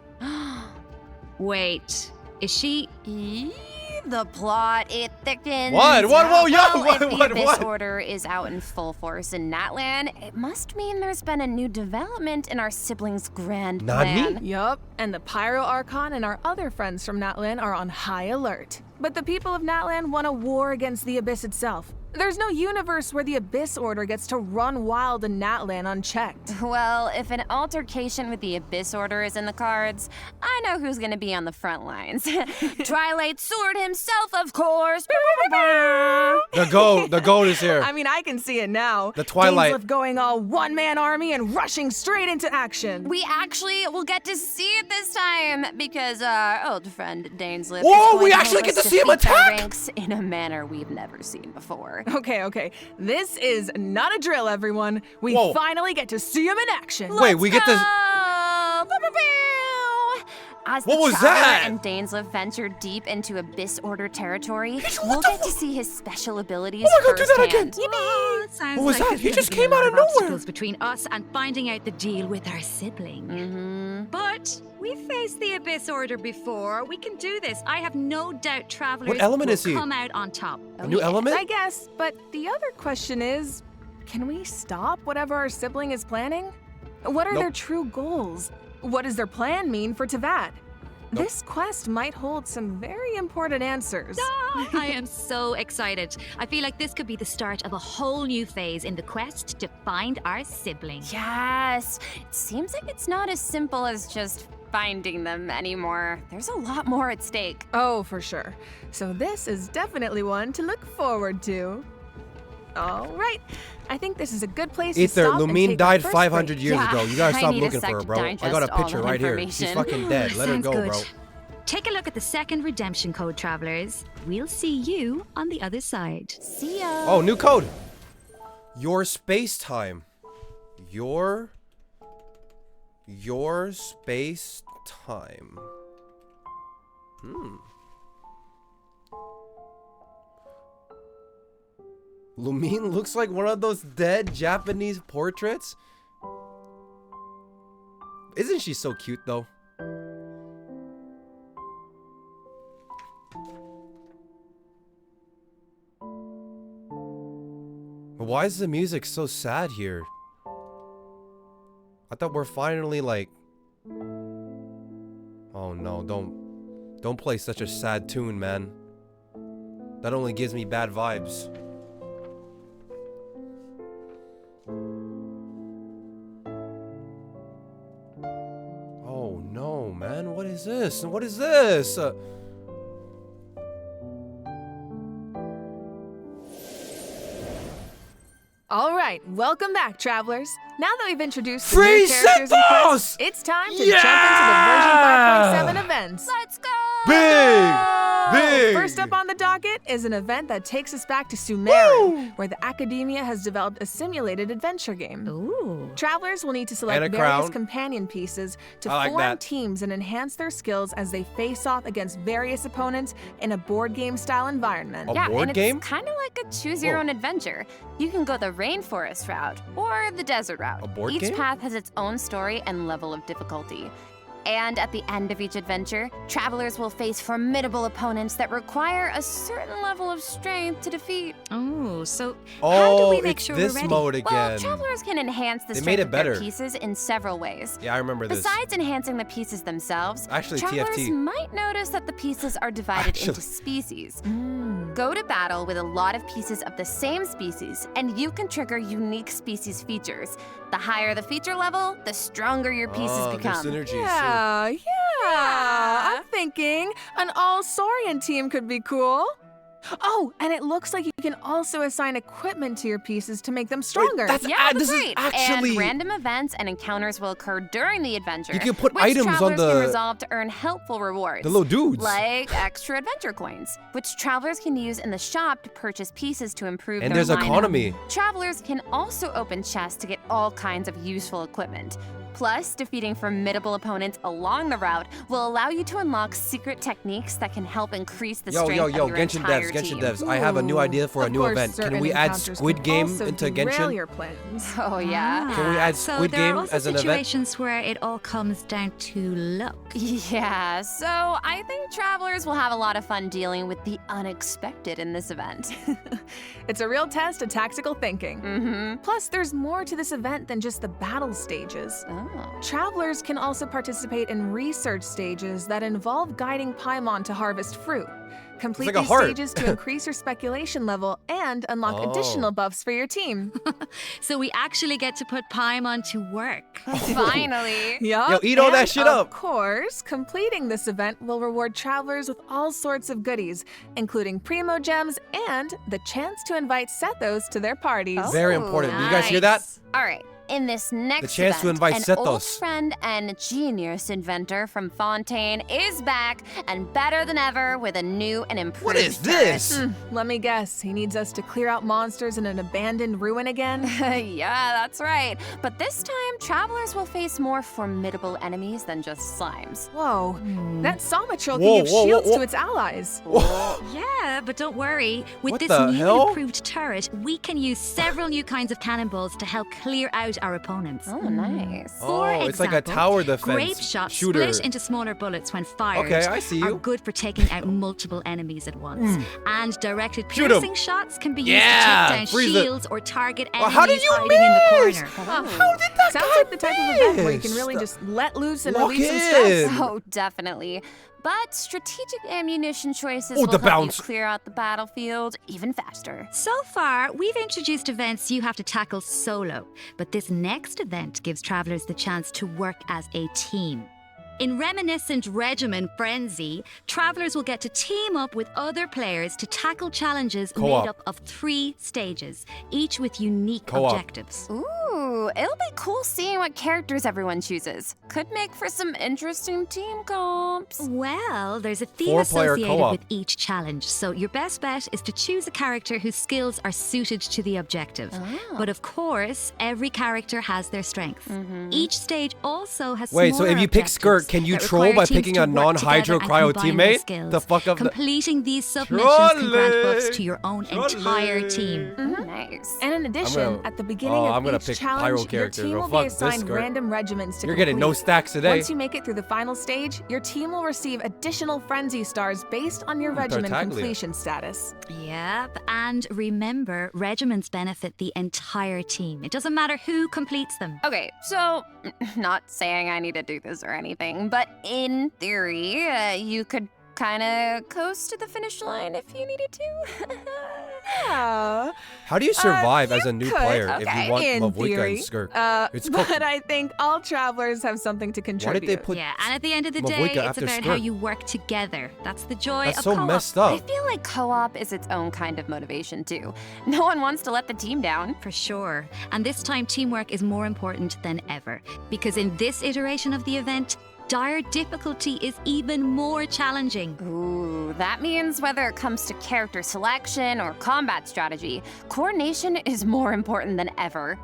[SPEAKER 7] Wait, is she...
[SPEAKER 8] The plot, it thickens.
[SPEAKER 1] What? Whoa, yo,
[SPEAKER 8] Well, if
[SPEAKER 1] what,
[SPEAKER 8] the
[SPEAKER 1] what,
[SPEAKER 8] Abyss
[SPEAKER 1] what?
[SPEAKER 8] Order is out in full force in Natlan, it must mean there's been a new development in our siblings' grand
[SPEAKER 1] Nani?
[SPEAKER 8] plan.
[SPEAKER 9] Yup, and the Pyro Archon and our other friends from Natlan are on high alert. But the people of Natlan want a war against the Abyss itself. There's no universe where the Abyss Order gets to run wild in Natlan unchecked.
[SPEAKER 8] Well, if an altercation with the Abyss Order is in the cards, I know who's gonna be on the front lines. Twilight Sword himself, of course.
[SPEAKER 1] The goat is here.
[SPEAKER 9] I mean, I can see it now.
[SPEAKER 1] The Twilight.
[SPEAKER 9] Dainsleif going all one-man army and rushing straight into action.
[SPEAKER 8] We actually will get to see it this time because our old friend Dainsleif
[SPEAKER 1] Whoa,
[SPEAKER 8] is going
[SPEAKER 1] we
[SPEAKER 8] to
[SPEAKER 1] actually
[SPEAKER 8] help
[SPEAKER 1] get
[SPEAKER 8] us
[SPEAKER 1] to see him
[SPEAKER 8] defeat their
[SPEAKER 1] attack?
[SPEAKER 8] ranks in a manner we've never seen before.
[SPEAKER 9] Okay. This is not a drill, everyone. We
[SPEAKER 1] Whoa.
[SPEAKER 9] finally get to see him in action.
[SPEAKER 1] Wait, we get to...
[SPEAKER 8] Go! Pew, pew, pew! As
[SPEAKER 1] What
[SPEAKER 8] the
[SPEAKER 1] was
[SPEAKER 8] Traveler
[SPEAKER 1] that?
[SPEAKER 8] and Dainsleif venture deep into Abyss Order territory, we'll get to see his special abilities
[SPEAKER 1] Oh my God, do that
[SPEAKER 8] firsthand.
[SPEAKER 1] again.
[SPEAKER 7] Oh, sounds
[SPEAKER 1] What was
[SPEAKER 7] like
[SPEAKER 1] that?
[SPEAKER 7] there's
[SPEAKER 1] He
[SPEAKER 7] gonna
[SPEAKER 1] just
[SPEAKER 7] be
[SPEAKER 1] came
[SPEAKER 7] a lot
[SPEAKER 1] out of
[SPEAKER 7] of
[SPEAKER 1] nowhere.
[SPEAKER 7] obstacles between us and finding out the deal with our sibling. But we faced the Abyss Order before. We can do this. I have no doubt Travelers
[SPEAKER 1] What element
[SPEAKER 7] will
[SPEAKER 1] is he?
[SPEAKER 7] come out on top.
[SPEAKER 1] A new element?
[SPEAKER 9] I guess, but the other question is, can we stop whatever our sibling is planning? What are
[SPEAKER 1] Nope.
[SPEAKER 9] their true goals? What does their plan mean for Teyvat?
[SPEAKER 1] Nope.
[SPEAKER 9] This quest might hold some very important answers.
[SPEAKER 7] I am so excited. I feel like this could be the start of a whole new phase in the quest to find our sibling.
[SPEAKER 8] Yes, it seems like it's not as simple as just finding them anymore. There's a lot more at stake.
[SPEAKER 9] Oh, for sure. So this is definitely one to look forward to. All right. I think this is a good place to
[SPEAKER 1] Ether,
[SPEAKER 9] stop and
[SPEAKER 1] Lumine
[SPEAKER 9] take
[SPEAKER 1] died
[SPEAKER 9] our first
[SPEAKER 1] 500
[SPEAKER 9] break.
[SPEAKER 1] years
[SPEAKER 8] Yeah,
[SPEAKER 1] ago. You gotta
[SPEAKER 8] I
[SPEAKER 1] stop
[SPEAKER 8] need a
[SPEAKER 1] looking for
[SPEAKER 8] sec
[SPEAKER 1] her,
[SPEAKER 8] to
[SPEAKER 1] bro. I got a
[SPEAKER 8] digest all
[SPEAKER 1] picture
[SPEAKER 8] that
[SPEAKER 1] right here. She's
[SPEAKER 8] information.
[SPEAKER 1] fucking dead. Let her
[SPEAKER 7] Sounds
[SPEAKER 1] go,
[SPEAKER 7] good.
[SPEAKER 1] bro.
[SPEAKER 7] Take a look at the second redemption code, Travelers. We'll see you on the other side.
[SPEAKER 8] See ya.
[SPEAKER 1] Oh, new code. Your space time. Your space time. Lumine looks like one of those dead Japanese portraits. Isn't she so cute though? Why is the music so sad here? I thought we're finally like... Oh no, don't play such a sad tune, man. That only gives me bad vibes. Oh no, man, what is this? What is this?
[SPEAKER 9] All right, welcome back, travelers. Now that we've introduced the
[SPEAKER 1] Free
[SPEAKER 9] new characters and
[SPEAKER 1] Sentos!
[SPEAKER 9] quests, it's time to jump into the version 5.7 events.
[SPEAKER 8] Let's go!
[SPEAKER 1] Big!
[SPEAKER 9] First up on the docket is an event that takes us back to Sumeru, where the Academia has developed a simulated adventure game.
[SPEAKER 7] Ooh.
[SPEAKER 9] Travelers will need to select
[SPEAKER 1] And a
[SPEAKER 9] various
[SPEAKER 1] crown.
[SPEAKER 9] companion pieces to
[SPEAKER 1] I like
[SPEAKER 9] form
[SPEAKER 1] that.
[SPEAKER 9] teams and enhance their skills as they face off against various opponents in a board game style environment.
[SPEAKER 1] A
[SPEAKER 8] Yeah,
[SPEAKER 1] board
[SPEAKER 8] and
[SPEAKER 1] game?
[SPEAKER 8] it's kind of like a choose your
[SPEAKER 1] Whoa.
[SPEAKER 8] own adventure. You can go the rainforest route or the desert route.
[SPEAKER 1] A board
[SPEAKER 8] Each
[SPEAKER 1] game?
[SPEAKER 8] path has its own story and level of difficulty. And at the end of each adventure, travelers will face formidable opponents that require a certain level of strength to defeat.
[SPEAKER 7] Oh, so how do
[SPEAKER 1] Oh,
[SPEAKER 7] we make
[SPEAKER 1] it's
[SPEAKER 7] sure
[SPEAKER 1] this
[SPEAKER 7] we're ready?
[SPEAKER 1] mode
[SPEAKER 8] Well,
[SPEAKER 1] again.
[SPEAKER 8] travelers can enhance the
[SPEAKER 1] They
[SPEAKER 8] strength
[SPEAKER 1] made it
[SPEAKER 8] of their
[SPEAKER 1] better.
[SPEAKER 8] pieces in several ways.
[SPEAKER 1] Yeah, I remember this.
[SPEAKER 8] Besides enhancing the pieces themselves,
[SPEAKER 1] Actually,
[SPEAKER 8] travelers
[SPEAKER 1] TFT.
[SPEAKER 8] might notice that the pieces are divided into
[SPEAKER 1] Actually.
[SPEAKER 8] species. Go to battle with a lot of pieces of the same species, and you can trigger unique species features. The higher the feature level, the stronger your pieces
[SPEAKER 1] Oh,
[SPEAKER 8] become.
[SPEAKER 1] there's synergies.
[SPEAKER 9] Yeah. I'm thinking an all-Saurian team could be cool. Oh, and it looks like you can also assign equipment to your pieces to make them stronger.
[SPEAKER 1] that's-
[SPEAKER 8] Yeah,
[SPEAKER 1] this
[SPEAKER 8] that's
[SPEAKER 1] is
[SPEAKER 8] right.
[SPEAKER 1] actually-
[SPEAKER 8] And random events and encounters will occur during the adventure.
[SPEAKER 1] You can put
[SPEAKER 8] which
[SPEAKER 1] items on
[SPEAKER 8] travelers can
[SPEAKER 1] the-
[SPEAKER 8] resolve to earn helpful rewards.
[SPEAKER 1] The little dudes.
[SPEAKER 8] Like extra adventure coins, which travelers can use in the shop to purchase pieces to improve
[SPEAKER 1] And
[SPEAKER 8] their
[SPEAKER 1] there's
[SPEAKER 8] lineup.
[SPEAKER 1] economy.
[SPEAKER 8] Travelers can also open chests to get all kinds of useful equipment. Plus, defeating formidable opponents along the route will allow you to unlock secret techniques that can help increase the
[SPEAKER 1] Yo,
[SPEAKER 8] strength
[SPEAKER 1] yo,
[SPEAKER 8] of
[SPEAKER 1] yo,
[SPEAKER 8] your
[SPEAKER 1] Genshin
[SPEAKER 8] entire
[SPEAKER 1] devs, Genshin
[SPEAKER 8] team.
[SPEAKER 1] devs. I have a new idea for a
[SPEAKER 9] Of
[SPEAKER 1] new
[SPEAKER 9] course,
[SPEAKER 1] event. Can
[SPEAKER 9] certain
[SPEAKER 1] we add
[SPEAKER 9] encounters
[SPEAKER 1] Squid
[SPEAKER 9] can
[SPEAKER 1] Game
[SPEAKER 9] also
[SPEAKER 1] into
[SPEAKER 9] derail
[SPEAKER 1] Genshin?
[SPEAKER 9] your plans.
[SPEAKER 8] Oh yeah.
[SPEAKER 1] Can we add
[SPEAKER 7] so
[SPEAKER 1] Squid
[SPEAKER 7] there
[SPEAKER 1] Game
[SPEAKER 7] are also
[SPEAKER 1] as an event?
[SPEAKER 7] situations where it all comes down to luck.
[SPEAKER 8] Yeah, so I think travelers will have a lot of fun dealing with the unexpected in this event.
[SPEAKER 9] It's a real test of tactical thinking.
[SPEAKER 8] Mm-hmm.
[SPEAKER 9] Plus, there's more to this event than just the battle stages.
[SPEAKER 8] Oh.
[SPEAKER 9] Travelers can also participate in research stages that involve guiding Paimon to harvest fruit. Complete
[SPEAKER 1] like a
[SPEAKER 9] these
[SPEAKER 1] heart.
[SPEAKER 9] stages to increase your speculation level and unlock
[SPEAKER 1] Oh.
[SPEAKER 9] additional buffs for your team.
[SPEAKER 7] So we actually get to put Paimon to work.
[SPEAKER 8] Finally.
[SPEAKER 9] Yup.
[SPEAKER 1] Yo, eat all that
[SPEAKER 9] and
[SPEAKER 1] shit up.
[SPEAKER 9] Of course, completing this event will reward travelers with all sorts of goodies, including Primo Gems and the chance to invite Sethos to their parties.
[SPEAKER 8] Oh.
[SPEAKER 1] Very important. Do you guys hear that?
[SPEAKER 7] Nice.
[SPEAKER 8] All right. in this next
[SPEAKER 1] The chance to
[SPEAKER 8] event,
[SPEAKER 1] invite
[SPEAKER 8] an old
[SPEAKER 1] Setos.
[SPEAKER 8] friend and genius inventor from Fontaine is back and better than ever with a new and improved
[SPEAKER 1] What is
[SPEAKER 8] turret.
[SPEAKER 1] this?
[SPEAKER 9] Let me guess, he needs us to clear out monsters in an abandoned ruin again?
[SPEAKER 8] Yeah, that's right. But this time, travelers will face more formidable enemies than just slimes.
[SPEAKER 9] Whoa, that Somatrol
[SPEAKER 1] Whoa,
[SPEAKER 9] can give
[SPEAKER 1] whoa,
[SPEAKER 9] shields
[SPEAKER 1] whoa.
[SPEAKER 9] to its allies.
[SPEAKER 7] Yeah, but don't worry. With
[SPEAKER 1] What
[SPEAKER 7] this
[SPEAKER 1] the
[SPEAKER 7] new
[SPEAKER 1] hell?
[SPEAKER 7] and improved turret, we can use several new kinds of cannonballs to help clear out our opponents.
[SPEAKER 8] Oh, nice.
[SPEAKER 7] For
[SPEAKER 1] Oh, it's like a
[SPEAKER 7] example,
[SPEAKER 1] tower defense
[SPEAKER 7] grape shots
[SPEAKER 1] shooter.
[SPEAKER 7] split into smaller bullets when fired
[SPEAKER 1] Okay, I see
[SPEAKER 7] are
[SPEAKER 1] you.
[SPEAKER 7] good for taking out multiple enemies at once. And directed
[SPEAKER 1] Shoot 'em.
[SPEAKER 7] piercing shots can be used
[SPEAKER 1] Yeah,
[SPEAKER 7] to take down
[SPEAKER 1] freeze it.
[SPEAKER 7] shields or target
[SPEAKER 1] Well,
[SPEAKER 7] enemies
[SPEAKER 1] how did you
[SPEAKER 7] hiding in the
[SPEAKER 1] miss?
[SPEAKER 7] corner.
[SPEAKER 1] How did that
[SPEAKER 9] Sounds
[SPEAKER 1] guy
[SPEAKER 9] like the type of event where you can
[SPEAKER 1] miss?
[SPEAKER 9] really just let loose and
[SPEAKER 1] Lock
[SPEAKER 9] relieve some
[SPEAKER 1] in.
[SPEAKER 9] stress.
[SPEAKER 8] Oh, definitely. But strategic ammunition choices
[SPEAKER 1] Oh,
[SPEAKER 8] will
[SPEAKER 1] the
[SPEAKER 8] help
[SPEAKER 1] bounce.
[SPEAKER 8] you clear out the battlefield even faster.
[SPEAKER 7] So far, we've introduced events you have to tackle solo, but this next event gives travelers the chance to work as a team. In reminiscent regimen Frenzy, travelers will get to team up with other players to tackle challenges
[SPEAKER 1] Co-op.
[SPEAKER 7] made up of 3 stages, each with unique
[SPEAKER 1] Co-op.
[SPEAKER 7] objectives.
[SPEAKER 8] Ooh, it'll be cool seeing what characters everyone chooses. Could make for some interesting team comps.
[SPEAKER 7] Well, there's a theme
[SPEAKER 1] 4-player
[SPEAKER 7] associated
[SPEAKER 1] co-op.
[SPEAKER 7] with each challenge, so your best bet is to choose a character whose skills are suited to the objective. But of course, every character has their strength. Each stage also has
[SPEAKER 1] Wait, so if
[SPEAKER 7] smaller
[SPEAKER 1] you pick
[SPEAKER 7] objectives
[SPEAKER 1] skirk, can you
[SPEAKER 7] that
[SPEAKER 1] troll
[SPEAKER 7] require
[SPEAKER 1] by
[SPEAKER 7] teams
[SPEAKER 1] picking
[SPEAKER 7] to
[SPEAKER 1] a
[SPEAKER 7] work
[SPEAKER 1] non-hydro
[SPEAKER 7] together and
[SPEAKER 1] cryo
[SPEAKER 7] combine their
[SPEAKER 1] teammate?
[SPEAKER 7] skills.
[SPEAKER 1] The fuck up the-
[SPEAKER 7] Completing these submissions can grant buffs
[SPEAKER 1] Trolley.
[SPEAKER 7] to your own entire team.
[SPEAKER 8] Nice.
[SPEAKER 9] And in addition,
[SPEAKER 1] gonna-
[SPEAKER 9] at the beginning
[SPEAKER 1] Oh,
[SPEAKER 9] of
[SPEAKER 1] I'm gonna
[SPEAKER 9] each
[SPEAKER 1] pick pyro
[SPEAKER 9] challenge, your
[SPEAKER 1] character.
[SPEAKER 9] team
[SPEAKER 1] Go
[SPEAKER 9] will
[SPEAKER 1] fuck
[SPEAKER 9] be
[SPEAKER 1] this
[SPEAKER 9] assigned
[SPEAKER 1] skirt.
[SPEAKER 9] random regiments to
[SPEAKER 1] You're getting no
[SPEAKER 9] complete.
[SPEAKER 1] stacks today.
[SPEAKER 9] Once you make it through the final stage, your team will receive additional frenzy stars based on your regimen
[SPEAKER 1] Tartaglia.
[SPEAKER 9] completion status.
[SPEAKER 7] Yep, and remember, regiments benefit the entire team. It doesn't matter who completes them.
[SPEAKER 8] Okay, so not saying I need to do this or anything, but in theory, you could kind of coast to the finish line if you needed to.
[SPEAKER 9] Yeah.
[SPEAKER 1] How do you survive as
[SPEAKER 9] you
[SPEAKER 1] a new
[SPEAKER 9] could,
[SPEAKER 1] player if
[SPEAKER 8] okay,
[SPEAKER 1] you want
[SPEAKER 9] in
[SPEAKER 1] Mavoika
[SPEAKER 9] theory.
[SPEAKER 1] and Skirk? It's
[SPEAKER 9] but
[SPEAKER 1] cooked.
[SPEAKER 9] I think all travelers have something to
[SPEAKER 1] Why
[SPEAKER 9] contribute.
[SPEAKER 1] did they put
[SPEAKER 7] Yeah, and at the end of the
[SPEAKER 1] Mavoika
[SPEAKER 7] day, it's
[SPEAKER 1] after
[SPEAKER 7] about how
[SPEAKER 1] Skirk?
[SPEAKER 7] you work together. That's the joy
[SPEAKER 1] That's
[SPEAKER 7] of
[SPEAKER 1] so
[SPEAKER 7] co-op.
[SPEAKER 1] messed
[SPEAKER 8] I
[SPEAKER 1] up.
[SPEAKER 8] feel like co-op is its own kind of motivation too. No one wants to let the team down.
[SPEAKER 7] For sure. And this time, teamwork is more important than ever. Because in this iteration of the event, dire difficulty is even more challenging.
[SPEAKER 8] Ooh, that means whether it comes to character selection or combat strategy, coordination is more important than ever.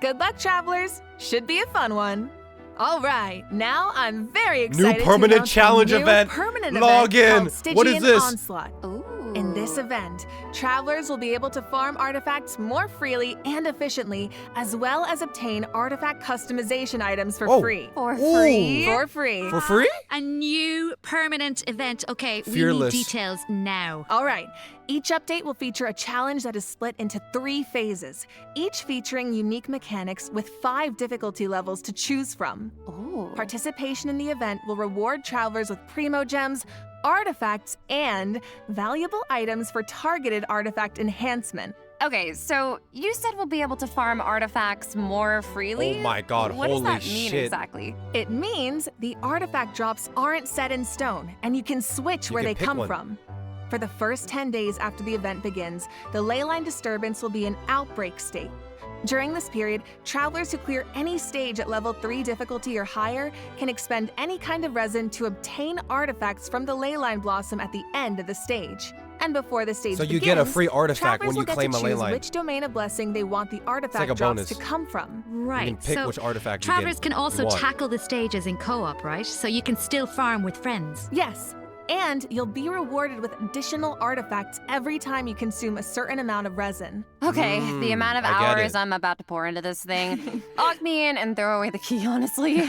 [SPEAKER 9] Good luck, travelers. Should be a fun one. All right, now I'm very excited
[SPEAKER 1] permanent
[SPEAKER 9] to announce
[SPEAKER 1] challenge
[SPEAKER 9] a new
[SPEAKER 1] event.
[SPEAKER 9] permanent
[SPEAKER 1] Log
[SPEAKER 9] event
[SPEAKER 1] in.
[SPEAKER 9] called Stygian
[SPEAKER 1] What is this?
[SPEAKER 9] Onslaught.
[SPEAKER 8] Ooh.
[SPEAKER 9] In this event, travelers will be able to farm artifacts more freely and efficiently, as well as obtain artifact customization items for
[SPEAKER 1] Oh.
[SPEAKER 9] free.
[SPEAKER 8] For
[SPEAKER 1] Ooh.
[SPEAKER 8] free.
[SPEAKER 9] For free.
[SPEAKER 1] For free?
[SPEAKER 7] A new permanent event. Okay,
[SPEAKER 1] Fearless.
[SPEAKER 7] we need details now.
[SPEAKER 9] All right. Each update will feature a challenge that is split into 3 phases, each featuring unique mechanics with 5 difficulty levels to choose from.
[SPEAKER 8] Ooh.
[SPEAKER 9] Participation in the event will reward travelers with primo gems, artifacts, and valuable items for targeted artifact enhancement.
[SPEAKER 8] Okay, so you said we'll be able to farm artifacts more freely?
[SPEAKER 1] Oh my god,
[SPEAKER 8] What does
[SPEAKER 1] holy
[SPEAKER 8] that mean
[SPEAKER 1] shit.
[SPEAKER 8] exactly?
[SPEAKER 9] It means the artifact drops aren't set in stone, and you can switch
[SPEAKER 1] You
[SPEAKER 9] where
[SPEAKER 1] can
[SPEAKER 9] they
[SPEAKER 1] pick
[SPEAKER 9] come
[SPEAKER 1] one.
[SPEAKER 9] from. For the first 10 days after the event begins, the leyline disturbance will be in outbreak state. During this period, travelers who clear any stage at level 3 difficulty or higher can expend any kind of resin to obtain artifacts from the leyline blossom at the end of the stage. And before the stage
[SPEAKER 1] So
[SPEAKER 9] begins,
[SPEAKER 1] you get a free artifact
[SPEAKER 9] travelers
[SPEAKER 1] when you
[SPEAKER 9] will get
[SPEAKER 1] claim
[SPEAKER 9] to
[SPEAKER 1] a
[SPEAKER 9] choose
[SPEAKER 1] leyline.
[SPEAKER 9] which domain of blessing they want the artifact
[SPEAKER 1] like a
[SPEAKER 9] drops
[SPEAKER 1] bonus.
[SPEAKER 9] to come from.
[SPEAKER 7] Right.
[SPEAKER 1] You can pick
[SPEAKER 7] so
[SPEAKER 1] which artifact you
[SPEAKER 7] travelers
[SPEAKER 1] get-
[SPEAKER 7] can also
[SPEAKER 1] you want.
[SPEAKER 7] tackle the stages in co-op, right? So you can still farm with friends.
[SPEAKER 9] Yes, and you'll be rewarded with additional artifacts every time you consume a certain amount of resin.
[SPEAKER 8] Okay, the amount of
[SPEAKER 1] I get
[SPEAKER 8] hours
[SPEAKER 1] it.
[SPEAKER 8] I'm about to pour into this thing. Lock me in and throw away the key, honestly.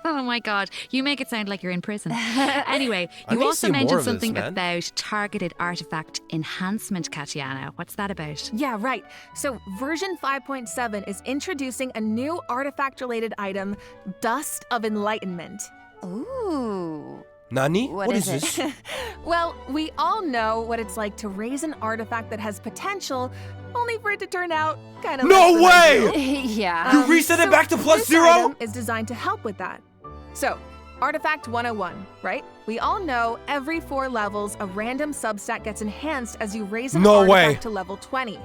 [SPEAKER 7] Oh my god, you make it sound like you're in prison. Anyway,
[SPEAKER 1] I
[SPEAKER 7] you
[SPEAKER 1] need to
[SPEAKER 7] also
[SPEAKER 1] see more
[SPEAKER 7] mentioned
[SPEAKER 1] of this,
[SPEAKER 7] something
[SPEAKER 1] man.
[SPEAKER 7] about targeted artifact enhancement, Katiana. What's that about?
[SPEAKER 9] Yeah, right. So, version 5.7 is introducing a new artifact-related item, Dust of Enlightenment.
[SPEAKER 8] Ooh.
[SPEAKER 1] Nani?
[SPEAKER 8] What is it?
[SPEAKER 1] this?
[SPEAKER 9] Well, we all know what it's like to raise an artifact that has potential, only for it to turn out kind of
[SPEAKER 1] No
[SPEAKER 9] less than
[SPEAKER 1] way!
[SPEAKER 9] ideal.
[SPEAKER 8] Yeah.
[SPEAKER 1] You reset it back to plus
[SPEAKER 9] this
[SPEAKER 1] 0?
[SPEAKER 9] item is designed to help with that. So, Artifact 101, right? We all know every 4 levels, a random substat gets enhanced as you raise an
[SPEAKER 1] No
[SPEAKER 9] artifact
[SPEAKER 1] way.
[SPEAKER 9] to level 20.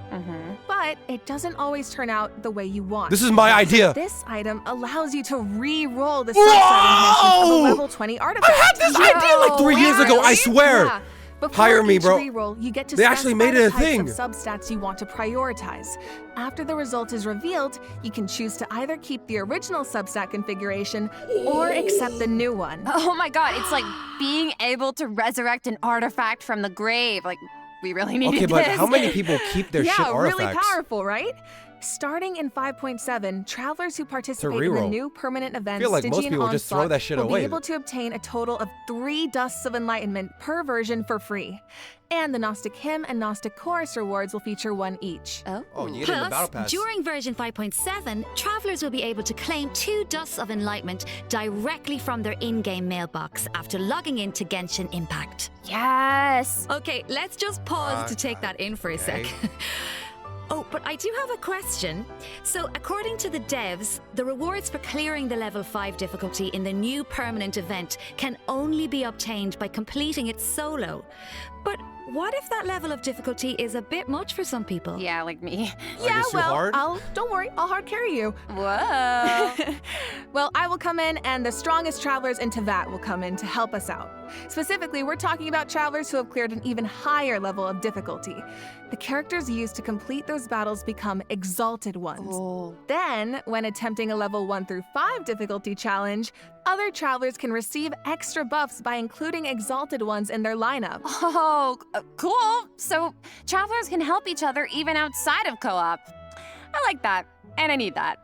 [SPEAKER 9] But it doesn't always turn out the way you want.
[SPEAKER 1] This is my idea.
[SPEAKER 9] This item allows you to re-roll the substat enhancement of a level 20 artifact.
[SPEAKER 1] I had this idea like 3 years ago, I swear.
[SPEAKER 9] Yeah. Before
[SPEAKER 1] Hire me,
[SPEAKER 9] each
[SPEAKER 1] bro.
[SPEAKER 9] reroll, you get to
[SPEAKER 1] They actually
[SPEAKER 9] specify
[SPEAKER 1] made it a
[SPEAKER 9] the types
[SPEAKER 1] thing.
[SPEAKER 9] of substats you want to prioritize. After the result is revealed, you can choose to either keep the original substat configuration or accept the new one.
[SPEAKER 8] Oh my god, it's like being able to resurrect an artifact from the grave. Like, we really needed
[SPEAKER 1] Okay, but
[SPEAKER 8] this.
[SPEAKER 1] how many people keep their shit
[SPEAKER 9] Yeah,
[SPEAKER 1] artifacts?
[SPEAKER 9] really powerful, right? Starting in 5.7, travelers who participate in the
[SPEAKER 1] reroll.
[SPEAKER 9] new permanent event
[SPEAKER 1] feel like most
[SPEAKER 9] Stygian
[SPEAKER 1] people just throw
[SPEAKER 9] Onslaught
[SPEAKER 1] that shit
[SPEAKER 9] will
[SPEAKER 1] away.
[SPEAKER 9] be able to obtain a total of 3 Dusts of Enlightenment per version for free. And the Gnostic Hymn and Gnostic Chorus rewards will feature 1 each.
[SPEAKER 1] Oh, you get it in the battle
[SPEAKER 7] Plus,
[SPEAKER 1] pass.
[SPEAKER 7] during version 5.7, travelers will be able to claim 2 Dusts of Enlightenment directly from their in-game mailbox after logging into Genshin Impact.
[SPEAKER 8] Yes.
[SPEAKER 7] Okay, let's just pause to take that in for a sec.
[SPEAKER 1] okay.
[SPEAKER 7] Oh, but I do have a question. So, according to the devs, the rewards for clearing the level 5 difficulty in the new permanent event can only be obtained by completing it solo. But what if that level of difficulty is a bit much for some people?
[SPEAKER 8] Yeah, like me.
[SPEAKER 9] Yeah,
[SPEAKER 1] it's too
[SPEAKER 9] well,
[SPEAKER 1] hard?
[SPEAKER 9] don't worry, I'll hard carry you.
[SPEAKER 8] Whoa.
[SPEAKER 9] Well, I will come in, and the strongest travelers in Tevat will come in to help us out. Specifically, we're talking about travelers who have cleared an even higher level of difficulty. The characters used to complete those battles become exalted ones. Then, when attempting a level 1 through 5 difficulty challenge, other travelers can receive extra buffs by including exalted ones in their lineup.
[SPEAKER 8] Oh, cool. So travelers can help each other even outside of co-op. I like that, and I need that.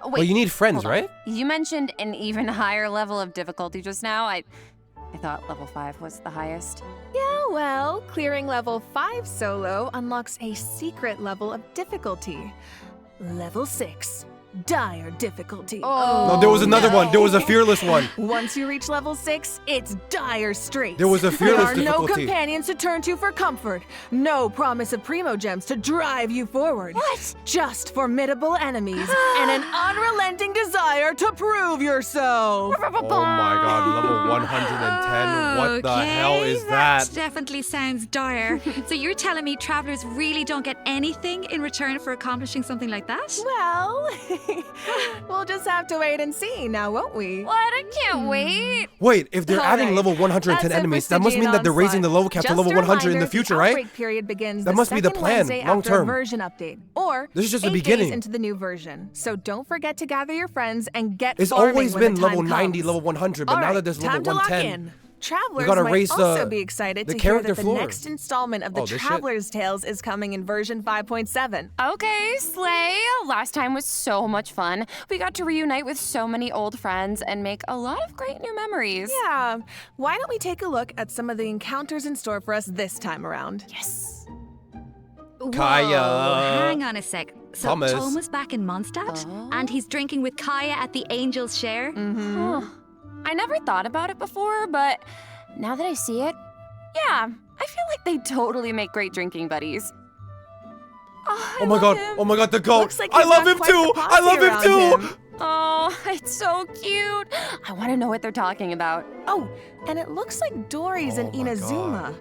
[SPEAKER 8] Wait,
[SPEAKER 1] Well, you need friends,
[SPEAKER 8] hold on.
[SPEAKER 1] right?
[SPEAKER 8] You mentioned an even higher level of difficulty just now. I thought level 5 was the highest.
[SPEAKER 9] Yeah, well, clearing level 5 solo unlocks a secret level of difficulty. Level 6. Dire difficulty.
[SPEAKER 1] No, there was another one. There was a fearless one.
[SPEAKER 9] Once you reach level 6, it's dire straits.
[SPEAKER 1] There was a fearless
[SPEAKER 9] There are no
[SPEAKER 1] difficulty.
[SPEAKER 9] companions to turn to for comfort. No promise of primo gems to drive you forward.
[SPEAKER 8] What?
[SPEAKER 9] Just formidable enemies and an unrelenting desire to prove yourself.
[SPEAKER 1] Oh my god, level 110. What the hell is that?
[SPEAKER 7] definitely sounds dire. So you're telling me travelers really don't get anything in return for accomplishing something like that?
[SPEAKER 9] Well, we'll just have to wait and see now, won't we?
[SPEAKER 8] What? I can't wait.
[SPEAKER 1] Wait, if they're
[SPEAKER 9] All
[SPEAKER 1] adding
[SPEAKER 9] right.
[SPEAKER 1] level 110
[SPEAKER 9] That's it for
[SPEAKER 1] enemies, that must
[SPEAKER 9] Stygian
[SPEAKER 1] mean that they're raising the
[SPEAKER 9] Onslaught.
[SPEAKER 1] level cap to
[SPEAKER 9] Just
[SPEAKER 1] level
[SPEAKER 9] a
[SPEAKER 1] 100 in
[SPEAKER 9] reminder,
[SPEAKER 1] the future,
[SPEAKER 9] the
[SPEAKER 1] right?
[SPEAKER 9] outbreak period begins
[SPEAKER 1] That
[SPEAKER 9] the
[SPEAKER 1] must be the
[SPEAKER 9] second
[SPEAKER 1] plan,
[SPEAKER 9] Wednesday
[SPEAKER 1] long
[SPEAKER 9] after
[SPEAKER 1] term.
[SPEAKER 9] a version update, or
[SPEAKER 1] This is just the
[SPEAKER 9] 8
[SPEAKER 1] beginning.
[SPEAKER 9] days into the new version. So don't forget to gather your friends and get
[SPEAKER 1] It's
[SPEAKER 9] farming
[SPEAKER 1] always
[SPEAKER 9] when the
[SPEAKER 1] been
[SPEAKER 9] time
[SPEAKER 1] level 90,
[SPEAKER 9] comes.
[SPEAKER 1] level 100, but
[SPEAKER 9] All
[SPEAKER 1] now
[SPEAKER 9] right,
[SPEAKER 1] that there's
[SPEAKER 9] time
[SPEAKER 1] level
[SPEAKER 9] to lock
[SPEAKER 1] 110.
[SPEAKER 9] in. Travelers
[SPEAKER 1] gotta
[SPEAKER 9] might
[SPEAKER 1] raise
[SPEAKER 9] also
[SPEAKER 1] the-
[SPEAKER 9] be excited
[SPEAKER 1] the
[SPEAKER 9] to hear
[SPEAKER 1] character
[SPEAKER 9] that the
[SPEAKER 1] floor.
[SPEAKER 9] next installment of the
[SPEAKER 1] Oh, this shit?
[SPEAKER 9] Traveler's Tales is coming in version 5.7.
[SPEAKER 8] Okay, Slay. Last time was so much fun. We got to reunite with so many old friends and make a lot of great new memories.
[SPEAKER 9] Yeah, why don't we take a look at some of the encounters in store for us this time around?
[SPEAKER 8] Yes.
[SPEAKER 1] Kaya.
[SPEAKER 7] Whoa, hang on a sec. So
[SPEAKER 1] Thomas.
[SPEAKER 7] Tom was back in Mondstadt, and he's drinking with Kaya at the Angel's Share.
[SPEAKER 8] Huh. I never thought about it before, but now that I see it, yeah, I feel like they totally make great drinking buddies.
[SPEAKER 1] Oh my god, the goat.
[SPEAKER 9] Looks like
[SPEAKER 1] I
[SPEAKER 9] he's
[SPEAKER 1] love
[SPEAKER 9] got
[SPEAKER 1] him
[SPEAKER 9] quite
[SPEAKER 1] too.
[SPEAKER 9] the
[SPEAKER 1] I love
[SPEAKER 9] posse
[SPEAKER 1] him too.
[SPEAKER 9] around him.
[SPEAKER 8] Oh, it's so cute. I want to know what they're talking about.
[SPEAKER 9] Oh, and it looks like Dory's in
[SPEAKER 1] Oh my
[SPEAKER 9] Inazuma.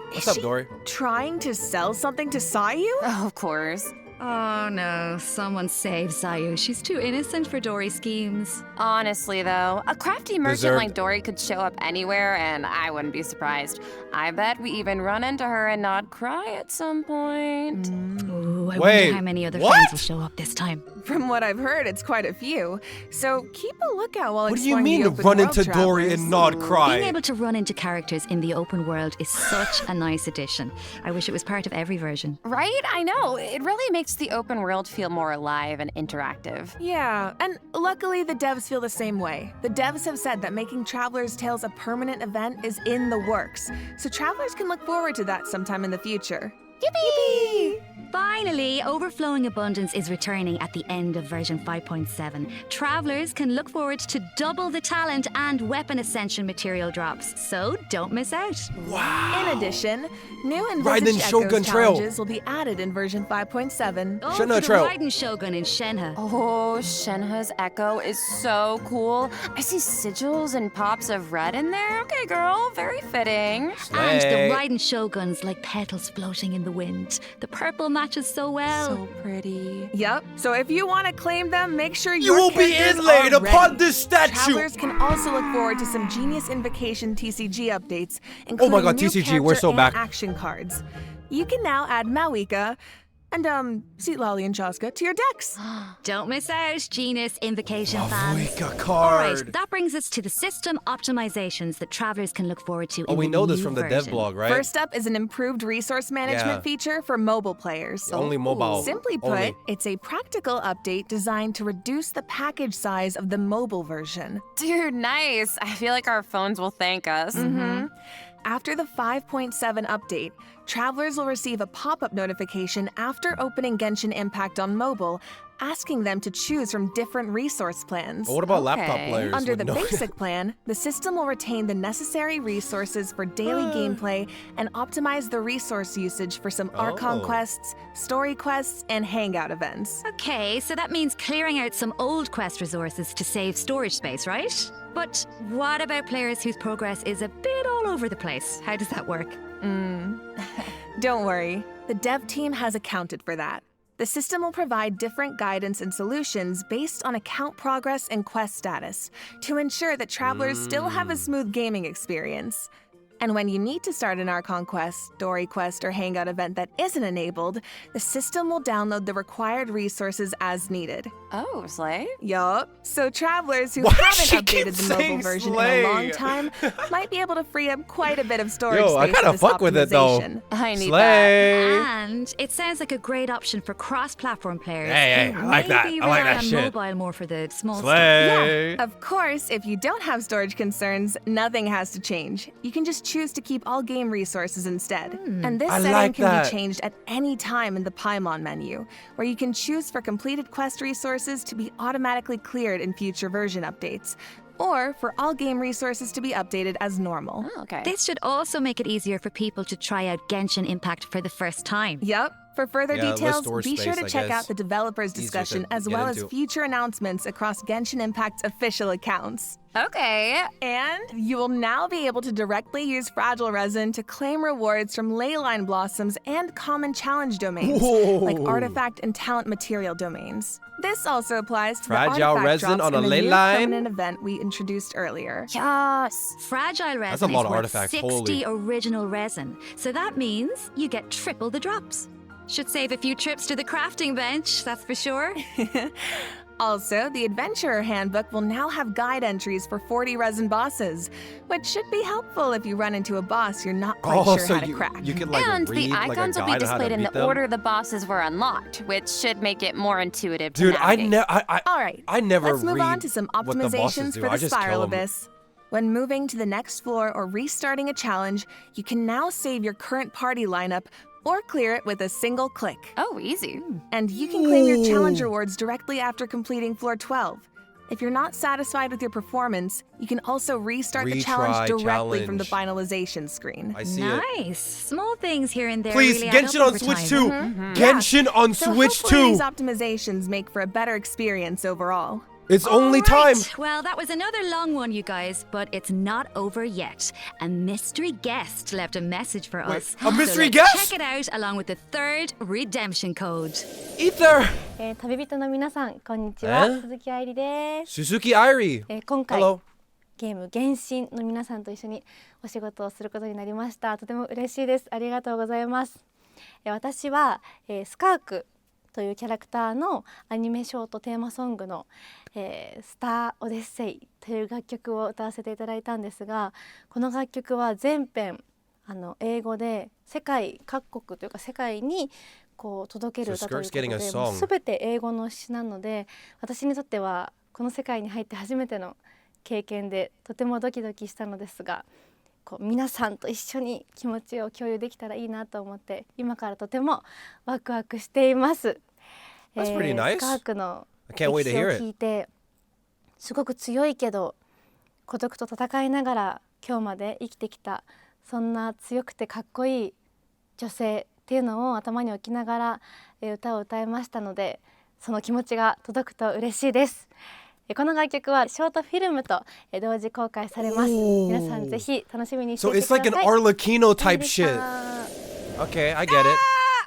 [SPEAKER 1] What's
[SPEAKER 9] Is
[SPEAKER 1] up,
[SPEAKER 9] she
[SPEAKER 1] Dory?
[SPEAKER 9] trying to sell something to Sayu?
[SPEAKER 8] Oh, of course.
[SPEAKER 7] Oh no, someone save Sayu. She's too innocent for Dory's schemes.
[SPEAKER 8] Honestly, though, a crafty merchant
[SPEAKER 1] Deserved.
[SPEAKER 8] like Dory could show up anywhere, and I wouldn't be surprised. I bet we even run into her and not cry at some point.
[SPEAKER 7] Ooh, I
[SPEAKER 1] Wait,
[SPEAKER 7] wonder how many other
[SPEAKER 1] what?
[SPEAKER 7] friends will show up this time.
[SPEAKER 9] From what I've heard, it's quite a few. So keep a lookout while
[SPEAKER 1] What do you
[SPEAKER 9] exploring
[SPEAKER 1] mean
[SPEAKER 9] the open
[SPEAKER 1] run
[SPEAKER 9] world,
[SPEAKER 1] into Dory
[SPEAKER 9] travelers.
[SPEAKER 1] and not cry?
[SPEAKER 7] Being able to run into characters in the open world is such a nice addition. I wish it was part of every version.
[SPEAKER 8] Right? I know. It really makes the open world feel more alive and interactive.
[SPEAKER 9] Yeah, and luckily the devs feel the same way. The devs have said that making Traveler's Tales a permanent event is in the works, so travelers can look forward to that sometime in the future. Yippee!
[SPEAKER 7] Finally, Overflowing Abundance is returning at the end of version 5.7. Travelers can look forward to double the talent and weapon ascension material drops, so don't miss out.
[SPEAKER 1] Wow.
[SPEAKER 9] In addition, new
[SPEAKER 1] Raiden
[SPEAKER 9] Envisaged
[SPEAKER 1] Shogun
[SPEAKER 9] Echoes
[SPEAKER 1] Trail.
[SPEAKER 9] challenges will be added in version 5.7.
[SPEAKER 7] Oh,
[SPEAKER 1] Shenhe
[SPEAKER 7] for the
[SPEAKER 1] Trail.
[SPEAKER 7] Raiden Shogun in Shenhe.
[SPEAKER 8] Oh, Shenhe's Echo is so cool. I see sigils and pops of red in there. Okay, girl, very fitting.
[SPEAKER 7] And
[SPEAKER 1] Slay.
[SPEAKER 7] the Raiden Shoguns like petals floating in the wind. The purple matches so well.
[SPEAKER 8] So pretty.
[SPEAKER 9] Yep. So if you want to claim them, make sure
[SPEAKER 1] You
[SPEAKER 9] your
[SPEAKER 1] will be
[SPEAKER 9] characters
[SPEAKER 1] inlaid
[SPEAKER 9] are
[SPEAKER 1] upon
[SPEAKER 9] ready.
[SPEAKER 1] this statue.
[SPEAKER 9] Travelers can also look forward to some Genius Invocation TCG updates,
[SPEAKER 1] Oh
[SPEAKER 9] including
[SPEAKER 1] my god,
[SPEAKER 9] new
[SPEAKER 1] TCG, we're
[SPEAKER 9] character
[SPEAKER 1] so
[SPEAKER 9] and
[SPEAKER 1] back.
[SPEAKER 9] action cards. You can now add Malika and Seat Lolly and Chaska to your decks.
[SPEAKER 7] Don't miss out, Genius Invocation fans.
[SPEAKER 1] Mavuika
[SPEAKER 7] Alright,
[SPEAKER 1] card.
[SPEAKER 7] that brings us to the system optimizations that travelers can look forward to
[SPEAKER 1] Oh,
[SPEAKER 7] in
[SPEAKER 1] we
[SPEAKER 7] the
[SPEAKER 1] know this
[SPEAKER 7] new
[SPEAKER 1] from the
[SPEAKER 7] version.
[SPEAKER 1] dev blog, right?
[SPEAKER 9] First up is an improved resource management
[SPEAKER 1] Yeah.
[SPEAKER 9] feature for mobile players.
[SPEAKER 1] Only mobile.
[SPEAKER 9] Simply put,
[SPEAKER 1] only.
[SPEAKER 9] it's a practical update designed to reduce the package size of the mobile version.
[SPEAKER 8] Dude, nice. I feel like our phones will thank us.
[SPEAKER 9] After the 5.7 update, travelers will receive a pop-up notification after opening Genshin Impact on mobile, asking them to choose from different resource plans.
[SPEAKER 1] But what about laptop
[SPEAKER 8] Okay.
[SPEAKER 1] players?
[SPEAKER 9] Under
[SPEAKER 1] with
[SPEAKER 9] the
[SPEAKER 1] no-
[SPEAKER 9] basic plan, the system will retain the necessary resources for daily gameplay and optimize the resource usage for some Archon
[SPEAKER 1] Oh.
[SPEAKER 9] quests, story quests, and hangout events.
[SPEAKER 7] Okay, so that means clearing out some old quest resources to save storage space, right? But what about players whose progress is a bit all over the place? How does that work?
[SPEAKER 9] Don't worry, the dev team has accounted for that. The system will provide different guidance and solutions based on account progress and quest status to ensure that travelers still have a smooth gaming experience. And when you need to start an Archon quest, story quest, or hangout event that isn't enabled, the system will download the required resources as needed.
[SPEAKER 8] Oh, Slay?
[SPEAKER 9] Yup. So travelers who
[SPEAKER 1] Why does
[SPEAKER 9] haven't
[SPEAKER 1] she
[SPEAKER 9] updated
[SPEAKER 1] keep
[SPEAKER 9] the mobile
[SPEAKER 1] saying
[SPEAKER 9] version
[SPEAKER 1] slay?
[SPEAKER 9] in a long time might be able to free up quite a bit of storage
[SPEAKER 1] Yo, I
[SPEAKER 9] space
[SPEAKER 1] kinda
[SPEAKER 9] with this
[SPEAKER 1] fuck with it, though.
[SPEAKER 9] optimization.
[SPEAKER 8] I need that.
[SPEAKER 1] Slay.
[SPEAKER 7] And it sounds like a great option for cross-platform players
[SPEAKER 1] Hey,
[SPEAKER 7] who
[SPEAKER 1] I like that.
[SPEAKER 7] maybe
[SPEAKER 1] I like
[SPEAKER 7] rely
[SPEAKER 1] that
[SPEAKER 7] on
[SPEAKER 1] shit.
[SPEAKER 7] mobile more for the small stuff.
[SPEAKER 1] Slay.
[SPEAKER 9] Of course, if you don't have storage concerns, nothing has to change. You can just choose to keep all game resources instead. And this
[SPEAKER 1] I
[SPEAKER 9] setting
[SPEAKER 1] like
[SPEAKER 9] can
[SPEAKER 1] that.
[SPEAKER 9] be changed at any time in the Paimon menu, where you can choose for completed quest resources to be automatically cleared in future version updates, or for all game resources to be updated as normal.
[SPEAKER 8] Oh, okay.
[SPEAKER 7] This should also make it easier for people to try out Genshin Impact for the first time.
[SPEAKER 9] Yep. For further
[SPEAKER 1] Yeah, less
[SPEAKER 9] details,
[SPEAKER 1] storage
[SPEAKER 9] be sure
[SPEAKER 1] space,
[SPEAKER 9] to
[SPEAKER 1] I
[SPEAKER 9] check
[SPEAKER 1] guess.
[SPEAKER 9] out the developers
[SPEAKER 1] Easier
[SPEAKER 9] discussion
[SPEAKER 1] to
[SPEAKER 9] as
[SPEAKER 1] get
[SPEAKER 9] well as
[SPEAKER 1] into.
[SPEAKER 9] future announcements across Genshin Impact's official accounts.
[SPEAKER 8] Okay.
[SPEAKER 9] And you will now be able to directly use Fragile Resin to claim rewards from Leyline Blossoms and common challenge domains, like
[SPEAKER 1] Whoa.
[SPEAKER 9] artifact and talent material domains. This also applies to
[SPEAKER 1] Fragile
[SPEAKER 9] the artifact
[SPEAKER 1] Resin
[SPEAKER 9] drops
[SPEAKER 1] on a
[SPEAKER 9] in the new
[SPEAKER 1] Leyline?
[SPEAKER 9] permanent event we introduced earlier.
[SPEAKER 8] Yes.
[SPEAKER 7] Fragile resin
[SPEAKER 1] That's a lot
[SPEAKER 7] is
[SPEAKER 1] of
[SPEAKER 7] worth
[SPEAKER 1] artifacts,
[SPEAKER 7] 60
[SPEAKER 1] holy.
[SPEAKER 7] original resin. So that means you get triple the drops. Should save a few trips to the crafting bench, that's for sure.
[SPEAKER 9] Also, the Adventurer Handbook will now have guide entries for 40 resin bosses, which should be helpful if you run into a boss you're not quite
[SPEAKER 1] Oh,
[SPEAKER 9] sure
[SPEAKER 1] so
[SPEAKER 9] how to
[SPEAKER 1] you,
[SPEAKER 9] crack.
[SPEAKER 1] you can like
[SPEAKER 8] And
[SPEAKER 1] read
[SPEAKER 8] the
[SPEAKER 1] like a
[SPEAKER 8] icons will be
[SPEAKER 1] guide on how to
[SPEAKER 8] displayed in
[SPEAKER 1] beat
[SPEAKER 8] the
[SPEAKER 1] them?
[SPEAKER 8] order the bosses were unlocked, which should make it more intuitive to
[SPEAKER 1] Dude, I
[SPEAKER 8] navigate.
[SPEAKER 9] All right,
[SPEAKER 1] I never
[SPEAKER 9] let's move on
[SPEAKER 1] read
[SPEAKER 9] to some
[SPEAKER 1] what the bosses
[SPEAKER 9] optimizations
[SPEAKER 1] do.
[SPEAKER 9] for
[SPEAKER 1] I
[SPEAKER 9] the
[SPEAKER 1] just kill
[SPEAKER 9] Spiral
[SPEAKER 1] 'em.
[SPEAKER 9] Abyss. When moving to the next floor or restarting a challenge, you can now save your current party lineup or clear it with a single click.
[SPEAKER 8] Oh, easy.
[SPEAKER 9] And you can claim your challenge rewards directly after completing floor 12. If you're not satisfied with your performance, you can also restart the challenge
[SPEAKER 1] Retry
[SPEAKER 9] directly from the
[SPEAKER 1] challenge.
[SPEAKER 9] finalization screen.
[SPEAKER 1] I see it.
[SPEAKER 7] Nice. Small things here and there.
[SPEAKER 1] Please,
[SPEAKER 7] really add
[SPEAKER 1] Genshin
[SPEAKER 7] up
[SPEAKER 1] on
[SPEAKER 7] over
[SPEAKER 1] Switch
[SPEAKER 7] time.
[SPEAKER 1] 2. Genshin on
[SPEAKER 9] So
[SPEAKER 1] Switch
[SPEAKER 9] hopefully
[SPEAKER 1] 2.
[SPEAKER 9] these optimizations make for a better experience overall.
[SPEAKER 1] It's only
[SPEAKER 7] All
[SPEAKER 1] time.
[SPEAKER 7] right. Well, that was another long one, you guys, but it's not over yet. A mystery guest left a message for
[SPEAKER 1] Wait,
[SPEAKER 7] us.
[SPEAKER 1] a mystery
[SPEAKER 7] so let's
[SPEAKER 1] guest?
[SPEAKER 7] check it out along with the third redemption code.
[SPEAKER 1] Ether.
[SPEAKER 10] 旅人の皆さんこんにちは、
[SPEAKER 1] え
[SPEAKER 10] 鈴木愛理です、
[SPEAKER 1] Suzuki Airi.
[SPEAKER 10] 今回
[SPEAKER 1] Hello.
[SPEAKER 10] ゲーム原神の皆さんと一緒にお仕事をすることになりました。とても嬉しいです。ありがとうございます。私は、スカークというキャラクターのアニメショートテーマソングの、スター・オデッセイという楽曲を歌わせていただいたんですが、この楽曲は全編英語で世界各国というか世界にこう届ける歌ということで、
[SPEAKER 1] So Skirk's getting a song.
[SPEAKER 10] すべて英語の詩なので、私にとってはこの世界に入って初めての経験でとてもドキドキしたのですが、こう皆さんと一緒に気持ちを共有できたらいいなと思って今からとてもワクワクしています。
[SPEAKER 1] That's pretty nice.
[SPEAKER 10] スカークの
[SPEAKER 1] I
[SPEAKER 10] 歴
[SPEAKER 1] can't wait to
[SPEAKER 10] 史を
[SPEAKER 1] hear
[SPEAKER 10] 聞
[SPEAKER 1] it.
[SPEAKER 10] いてすごく強いけど孤独と戦いながら今日まで生きてきたそんな強くてかっこいい女性っていうのを頭に置きながら歌を歌いましたのでその気持ちが届くと嬉しいです。この楽曲はショートフィルムと同時公開されます。皆さんぜひ楽しみにしてい
[SPEAKER 1] So
[SPEAKER 10] てく
[SPEAKER 1] it's
[SPEAKER 10] だ
[SPEAKER 1] like
[SPEAKER 10] さい。
[SPEAKER 1] an Arlecchino type
[SPEAKER 10] いいですか
[SPEAKER 1] shit. Okay, I get it.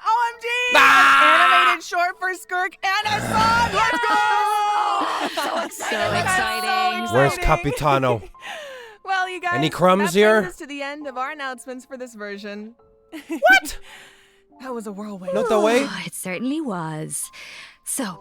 [SPEAKER 9] OMG! Animated short for Skirk and a song! Let's go!
[SPEAKER 8] So exciting.
[SPEAKER 1] Where's Capitano?
[SPEAKER 9] Well, you guys,
[SPEAKER 1] Any crumbs
[SPEAKER 9] that
[SPEAKER 1] here?
[SPEAKER 9] brings us to the end of our announcements for this version.
[SPEAKER 1] What?
[SPEAKER 9] That was a whirlwind.
[SPEAKER 1] Not the way?
[SPEAKER 7] Oh, it certainly was. So,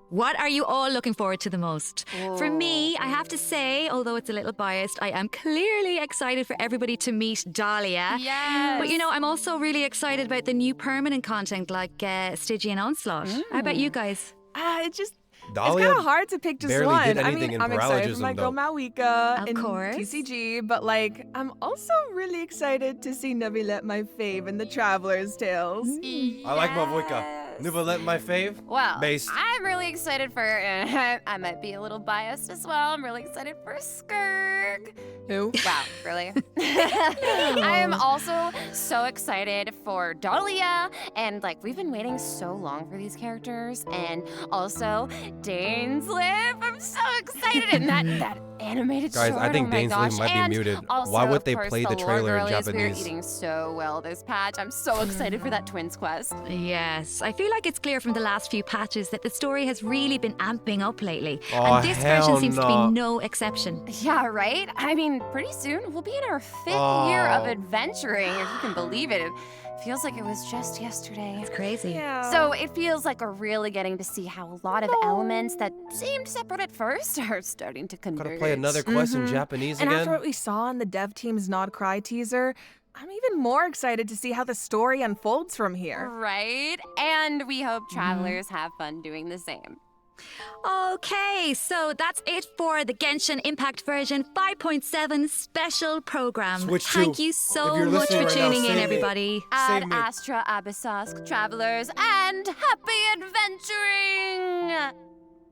[SPEAKER 7] what are you all looking forward to the most? For me, I have to say, although it's a little biased, I am clearly excited for everybody to meet Dahlia.
[SPEAKER 8] Yes.
[SPEAKER 7] But you know, I'm also really excited about the new permanent content like Stygian Onslaught. How about you guys?
[SPEAKER 9] It's
[SPEAKER 1] Dahlia
[SPEAKER 9] kind of hard to pick just
[SPEAKER 1] barely
[SPEAKER 9] one.
[SPEAKER 1] did
[SPEAKER 9] I
[SPEAKER 1] anything
[SPEAKER 9] mean,
[SPEAKER 1] in
[SPEAKER 9] I'm excited for my
[SPEAKER 1] paralogism,
[SPEAKER 9] girl
[SPEAKER 1] though.
[SPEAKER 9] Malwika
[SPEAKER 7] Of
[SPEAKER 9] in
[SPEAKER 7] course.
[SPEAKER 9] TCG, but like, I'm also really excited to see Nevilet, my fave, in the Traveler's Tales.
[SPEAKER 1] I like Mavwika. Never my fave.
[SPEAKER 8] Well,
[SPEAKER 1] Based.
[SPEAKER 8] I'm really excited for, I might be a little biased as well. I'm really excited for Skirk.
[SPEAKER 9] Who?
[SPEAKER 8] Wow, really? I am also so excited for Dahlia. And like, we've been waiting so long for these characters. And also, Dane's Lip. I'm so excited. And that animated
[SPEAKER 1] Guys,
[SPEAKER 8] short,
[SPEAKER 1] I think
[SPEAKER 8] oh my
[SPEAKER 1] Dane's
[SPEAKER 8] gosh.
[SPEAKER 1] Lip might be
[SPEAKER 8] And
[SPEAKER 1] muted.
[SPEAKER 8] also,
[SPEAKER 1] Why would
[SPEAKER 8] of
[SPEAKER 1] they
[SPEAKER 8] course,
[SPEAKER 1] play the
[SPEAKER 8] lore
[SPEAKER 1] trailer in
[SPEAKER 8] girlies,
[SPEAKER 1] Japanese?
[SPEAKER 8] We're eating so well this patch. I'm so excited for that Twins quest.
[SPEAKER 7] Yes, I feel like it's clear from the last few patches that the story has really been amping up lately.
[SPEAKER 1] Oh,
[SPEAKER 7] and this
[SPEAKER 1] hell
[SPEAKER 7] version seems to
[SPEAKER 1] no.
[SPEAKER 7] be no exception.
[SPEAKER 8] Yeah, right? I mean, pretty soon we'll be in our 5th year of adventuring, if you can believe it. It feels like it was just yesterday.
[SPEAKER 7] It's crazy.
[SPEAKER 9] Yeah.
[SPEAKER 8] So it feels like we're really getting to see how a lot of elements that seemed separate at first are starting to converge.
[SPEAKER 1] Gotta play another quest in Japanese
[SPEAKER 9] And
[SPEAKER 1] again?
[SPEAKER 9] after what we saw in the dev team's Nod Cry teaser, I'm even more excited to see how the story unfolds from here.
[SPEAKER 8] Right? And we hope travelers have fun doing the same.
[SPEAKER 7] Okay, so that's it for the Genshin Impact version 5.7 special program.
[SPEAKER 1] Switch
[SPEAKER 7] Thank
[SPEAKER 1] to-
[SPEAKER 7] you
[SPEAKER 1] if
[SPEAKER 7] so
[SPEAKER 1] you're
[SPEAKER 7] much for
[SPEAKER 1] listening right now,
[SPEAKER 7] tuning in,
[SPEAKER 1] save me.
[SPEAKER 7] everybody.
[SPEAKER 8] Ad
[SPEAKER 1] Save me.
[SPEAKER 8] Astra Abyssos, travelers, and happy adventuring!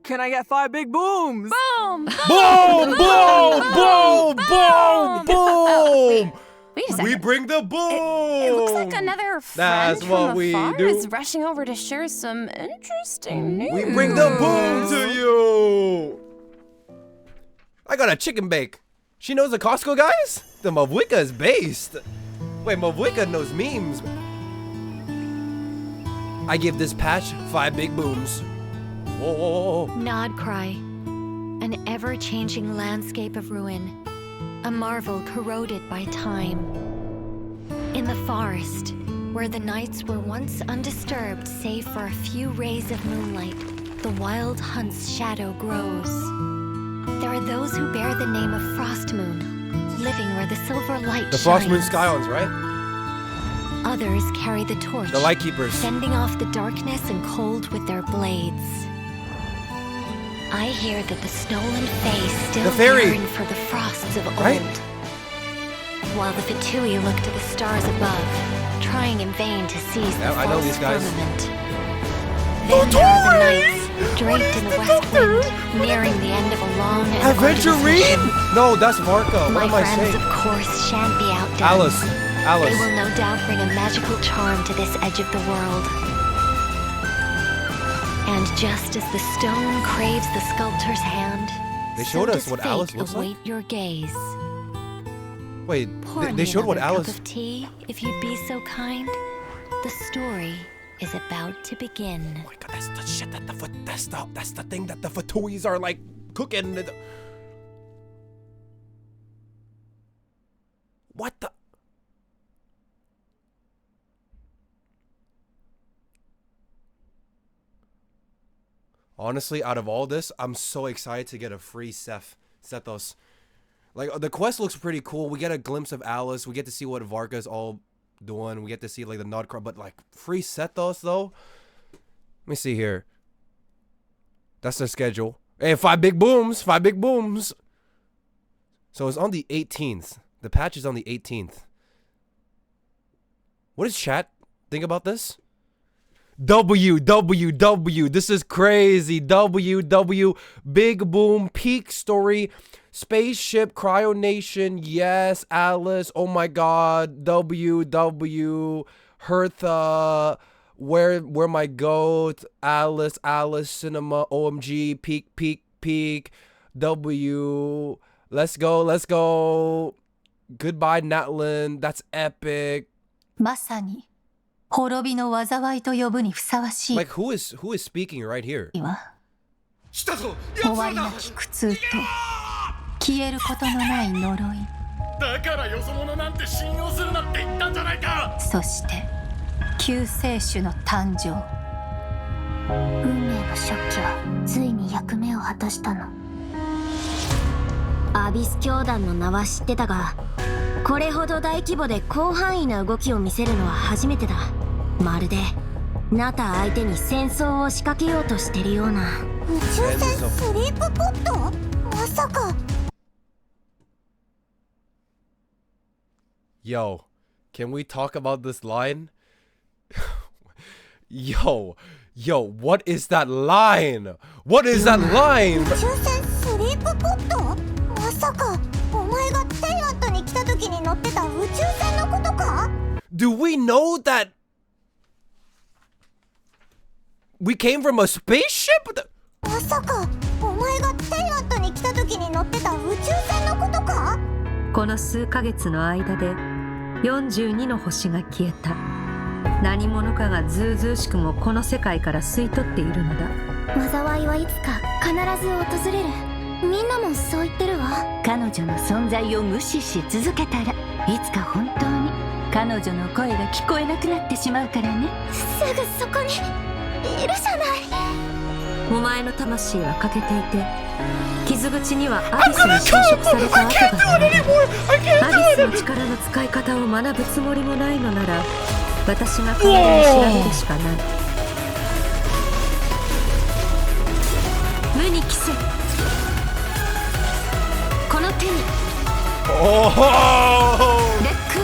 [SPEAKER 9] Can I get 5 big booms?
[SPEAKER 8] Boom!
[SPEAKER 1] Boom! Boom! Boom! Boom! Boom!
[SPEAKER 8] Wait a second.
[SPEAKER 1] We bring the boom!
[SPEAKER 8] It looks like another friend
[SPEAKER 1] That's
[SPEAKER 8] from
[SPEAKER 1] what we
[SPEAKER 8] afar
[SPEAKER 1] do.
[SPEAKER 8] is rushing over to share some interesting news.
[SPEAKER 1] We bring the boom to you! I got a chicken bake. She knows the Costco guys? The Mavwika is based. Wait, Mavwika knows memes. I give this patch 5 big booms. Whoa, whoa, whoa, whoa.
[SPEAKER 2] Nod Cry, an ever-changing landscape of ruin, a marvel corroded by time. In the forest, where the nights were once undisturbed save for a few rays of moonlight, the wild hunt's shadow grows. There are those who bear the name of Frostmoon, living where the silver light
[SPEAKER 1] The
[SPEAKER 2] shines.
[SPEAKER 1] Frostmoon Skylands, right?
[SPEAKER 2] Others carry the torch,
[SPEAKER 1] The Lightkeepers.
[SPEAKER 2] fending off the darkness and cold with their blades. I hear that the Stolen Fae still
[SPEAKER 1] The fairy.
[SPEAKER 2] yearn for the frosts of
[SPEAKER 1] Right?
[SPEAKER 2] old. While the Fatui look to the stars above, trying in vain to seize the
[SPEAKER 1] Yeah, I know
[SPEAKER 2] false
[SPEAKER 1] these guys.
[SPEAKER 2] firmament. Then there are the nights, draped in the west wind, nearing the end of a long and arduous
[SPEAKER 1] Aventurine?
[SPEAKER 2] mission.
[SPEAKER 1] No, that's Varka. What
[SPEAKER 2] My
[SPEAKER 1] am I
[SPEAKER 2] friends,
[SPEAKER 1] saying?
[SPEAKER 2] of course, shan't be outdone.
[SPEAKER 1] Alice.
[SPEAKER 2] They
[SPEAKER 1] Alice.
[SPEAKER 2] will no doubt bring a magical charm to this edge of the world. And just as the stone craves the sculptor's hand,
[SPEAKER 1] They showed
[SPEAKER 2] so
[SPEAKER 1] us
[SPEAKER 2] does
[SPEAKER 1] what
[SPEAKER 2] fate
[SPEAKER 1] Alice looks like?
[SPEAKER 2] await your gaze.
[SPEAKER 1] Wait,
[SPEAKER 2] Pour
[SPEAKER 1] they
[SPEAKER 2] me
[SPEAKER 1] showed what
[SPEAKER 2] another
[SPEAKER 1] Alice.
[SPEAKER 2] cup of tea, if you'd be so kind. The story is about to begin.
[SPEAKER 1] Oh my god, that's the shit that that's the thing that the Fatuis are like cooking. What the? Honestly, out of all this, I'm so excited to get a free Sethos. Like, the quest looks pretty cool. We get a glimpse of Alice. We get to see what Varka's all doing. We get to see, like, the Nod Cry. But, like, free Sethos, though? Let me see here. That's their schedule. Hey, 5 big booms. 5 big booms. So it's on the 18th. The patch is on the 18th. What does chat think about this? WWW. This is crazy. WW. Big Boom. Peak Story. Spaceship. Cryo Nation. Yes. Alice. Oh my god. WW. Hertha. Where my goat. Alice. Cinema. OMG. Peak. W. Let's go. Goodbye, Natlin. That's epic.
[SPEAKER 11] まさに滅びの災いと呼ぶにふさわしい。
[SPEAKER 1] Like who is speaking right here?
[SPEAKER 11] 終わりなき苦痛と消えることのない呪い。
[SPEAKER 3] だからよそ者なんて信用するなって言ったんじゃないか。
[SPEAKER 11] そして救世主の誕生。
[SPEAKER 4] 運命の食器はついに役目を果たしたの。アビス教団の名は知ってたが、これほど大規模で広範囲な動きを見せるのは初めてだ。まるでナタ相手に戦争を仕掛けようとしてるような。
[SPEAKER 5] 宇宙船スリープポット？まさか。
[SPEAKER 1] Yo, can we talk about this line? Yo, what is that line? What is that line?
[SPEAKER 5] 宇宙船スリープポット？まさかお前がテイアットに来た時に乗ってた宇宙船のことか？
[SPEAKER 1] Do we know that we came from a spaceship?
[SPEAKER 5] まさかお前がテイアットに来た時に乗ってた宇宙船のことか？
[SPEAKER 2] この数ヶ月の間で42の星が消えた。何者かがずうずうしくもこの世界から吸い取っているのだ。
[SPEAKER 4] 災いはいつか必ず訪れる。みんなもそう言ってるわ。
[SPEAKER 11] 彼女の存在を無視し続けたらいつか本当に彼女の声が聞こえなくなってしまうからね。
[SPEAKER 4] すぐそこにいるじゃない。
[SPEAKER 2] お前の魂は欠けていて、傷口にはアビスに侵食された跡が見られる。アビスの力の使い方を学ぶつもりもないのなら、私が代わりに調べるしかない。無に着せ。この手に。レックー。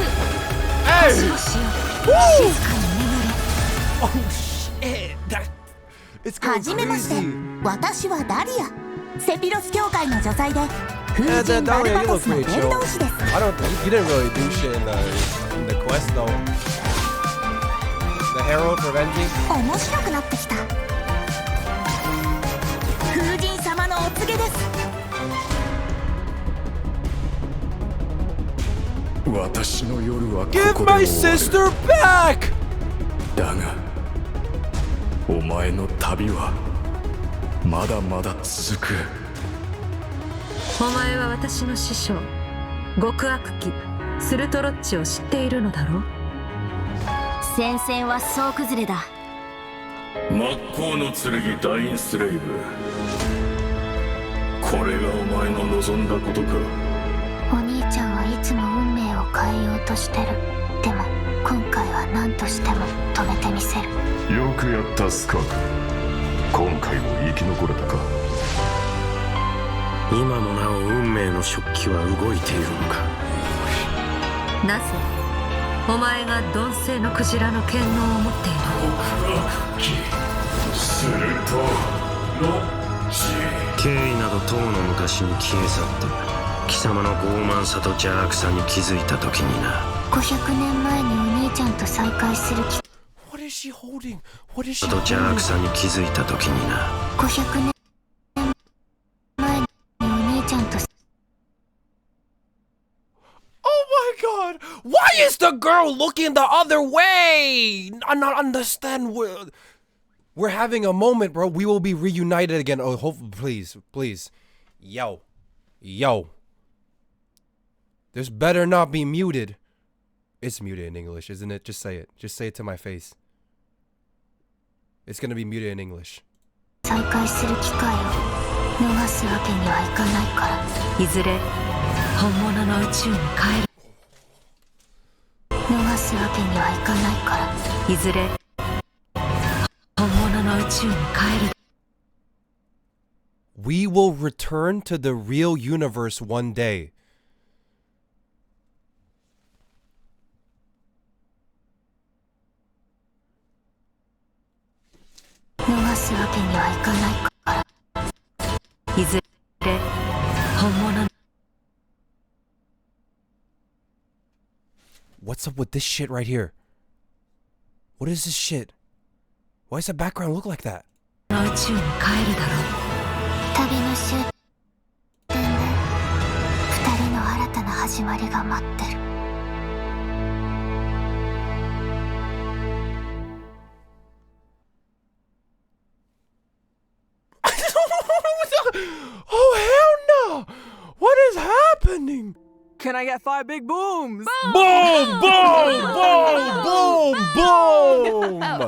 [SPEAKER 2] 足をしよう。静かに眠れ。
[SPEAKER 5] はじめまして、私はダリア。セピロス教会の女宰で風神バルバトスの伝道師です。
[SPEAKER 1] You didn't really do shit in the quest though. The Herald Revenging.
[SPEAKER 5] 面白くなってきた。風神様のお告げです。
[SPEAKER 3] 私の夜はここで
[SPEAKER 1] Give my sister back!
[SPEAKER 3] だがお前の旅はまだまだ続く。
[SPEAKER 2] お前は私の師匠極悪鬼スルトロッチを知っているのだろう。
[SPEAKER 4] 戦線は総崩れだ。
[SPEAKER 3] 真っ向の剣ダインスレイブ。これがお前の望んだことか。
[SPEAKER 4] お兄ちゃんはいつも運命を変えようとしてる。でも今回は何としても止めてみせる。
[SPEAKER 3] よくやったスカーク。今回も生き残れたか。
[SPEAKER 6] 今もなお運命の食器は動いているのか。
[SPEAKER 2] なぜお前が鈍性のクジラの剣能を持っている。
[SPEAKER 3] するとロッチ
[SPEAKER 6] 経緯などとうの昔に消え去った貴様の傲慢さと邪悪さに気づいた時にな。
[SPEAKER 4] 500年前にお兄ちゃんと再会するき。
[SPEAKER 1] What is she holding? What is she
[SPEAKER 6] と邪悪さに気づいた時にな。
[SPEAKER 4] 500年前にお兄ちゃんと。
[SPEAKER 1] Oh my god! Why is the girl looking the other way? I not understand. We're having a moment, bro. We will be reunited again. Oh, hopefully, please. Yo. This better not be muted. It's muted in English, isn't it? Just say it. Just say it to my face. It's gonna be muted in English.
[SPEAKER 4] 再会する機会を逃すわけにはいかないから。
[SPEAKER 2] いずれ本物の宇宙に帰る。
[SPEAKER 4] 逃すわけにはいかないから。
[SPEAKER 2] いずれ本物の宇宙に帰る。
[SPEAKER 1] We will return to the real universe one day.
[SPEAKER 4] すわけにはいかないから。
[SPEAKER 2] いずれ本物。
[SPEAKER 1] What's up with this shit right here? What is this shit? Why does the background look like that?
[SPEAKER 2] 宇宙に帰るだろう。
[SPEAKER 4] 旅の終点で二人の新たな始まりが待ってる。
[SPEAKER 1] Oh hell no! What is happening?
[SPEAKER 9] Can I get 5 big booms?
[SPEAKER 1] Boom! Boom! Boom! Boom! Boom!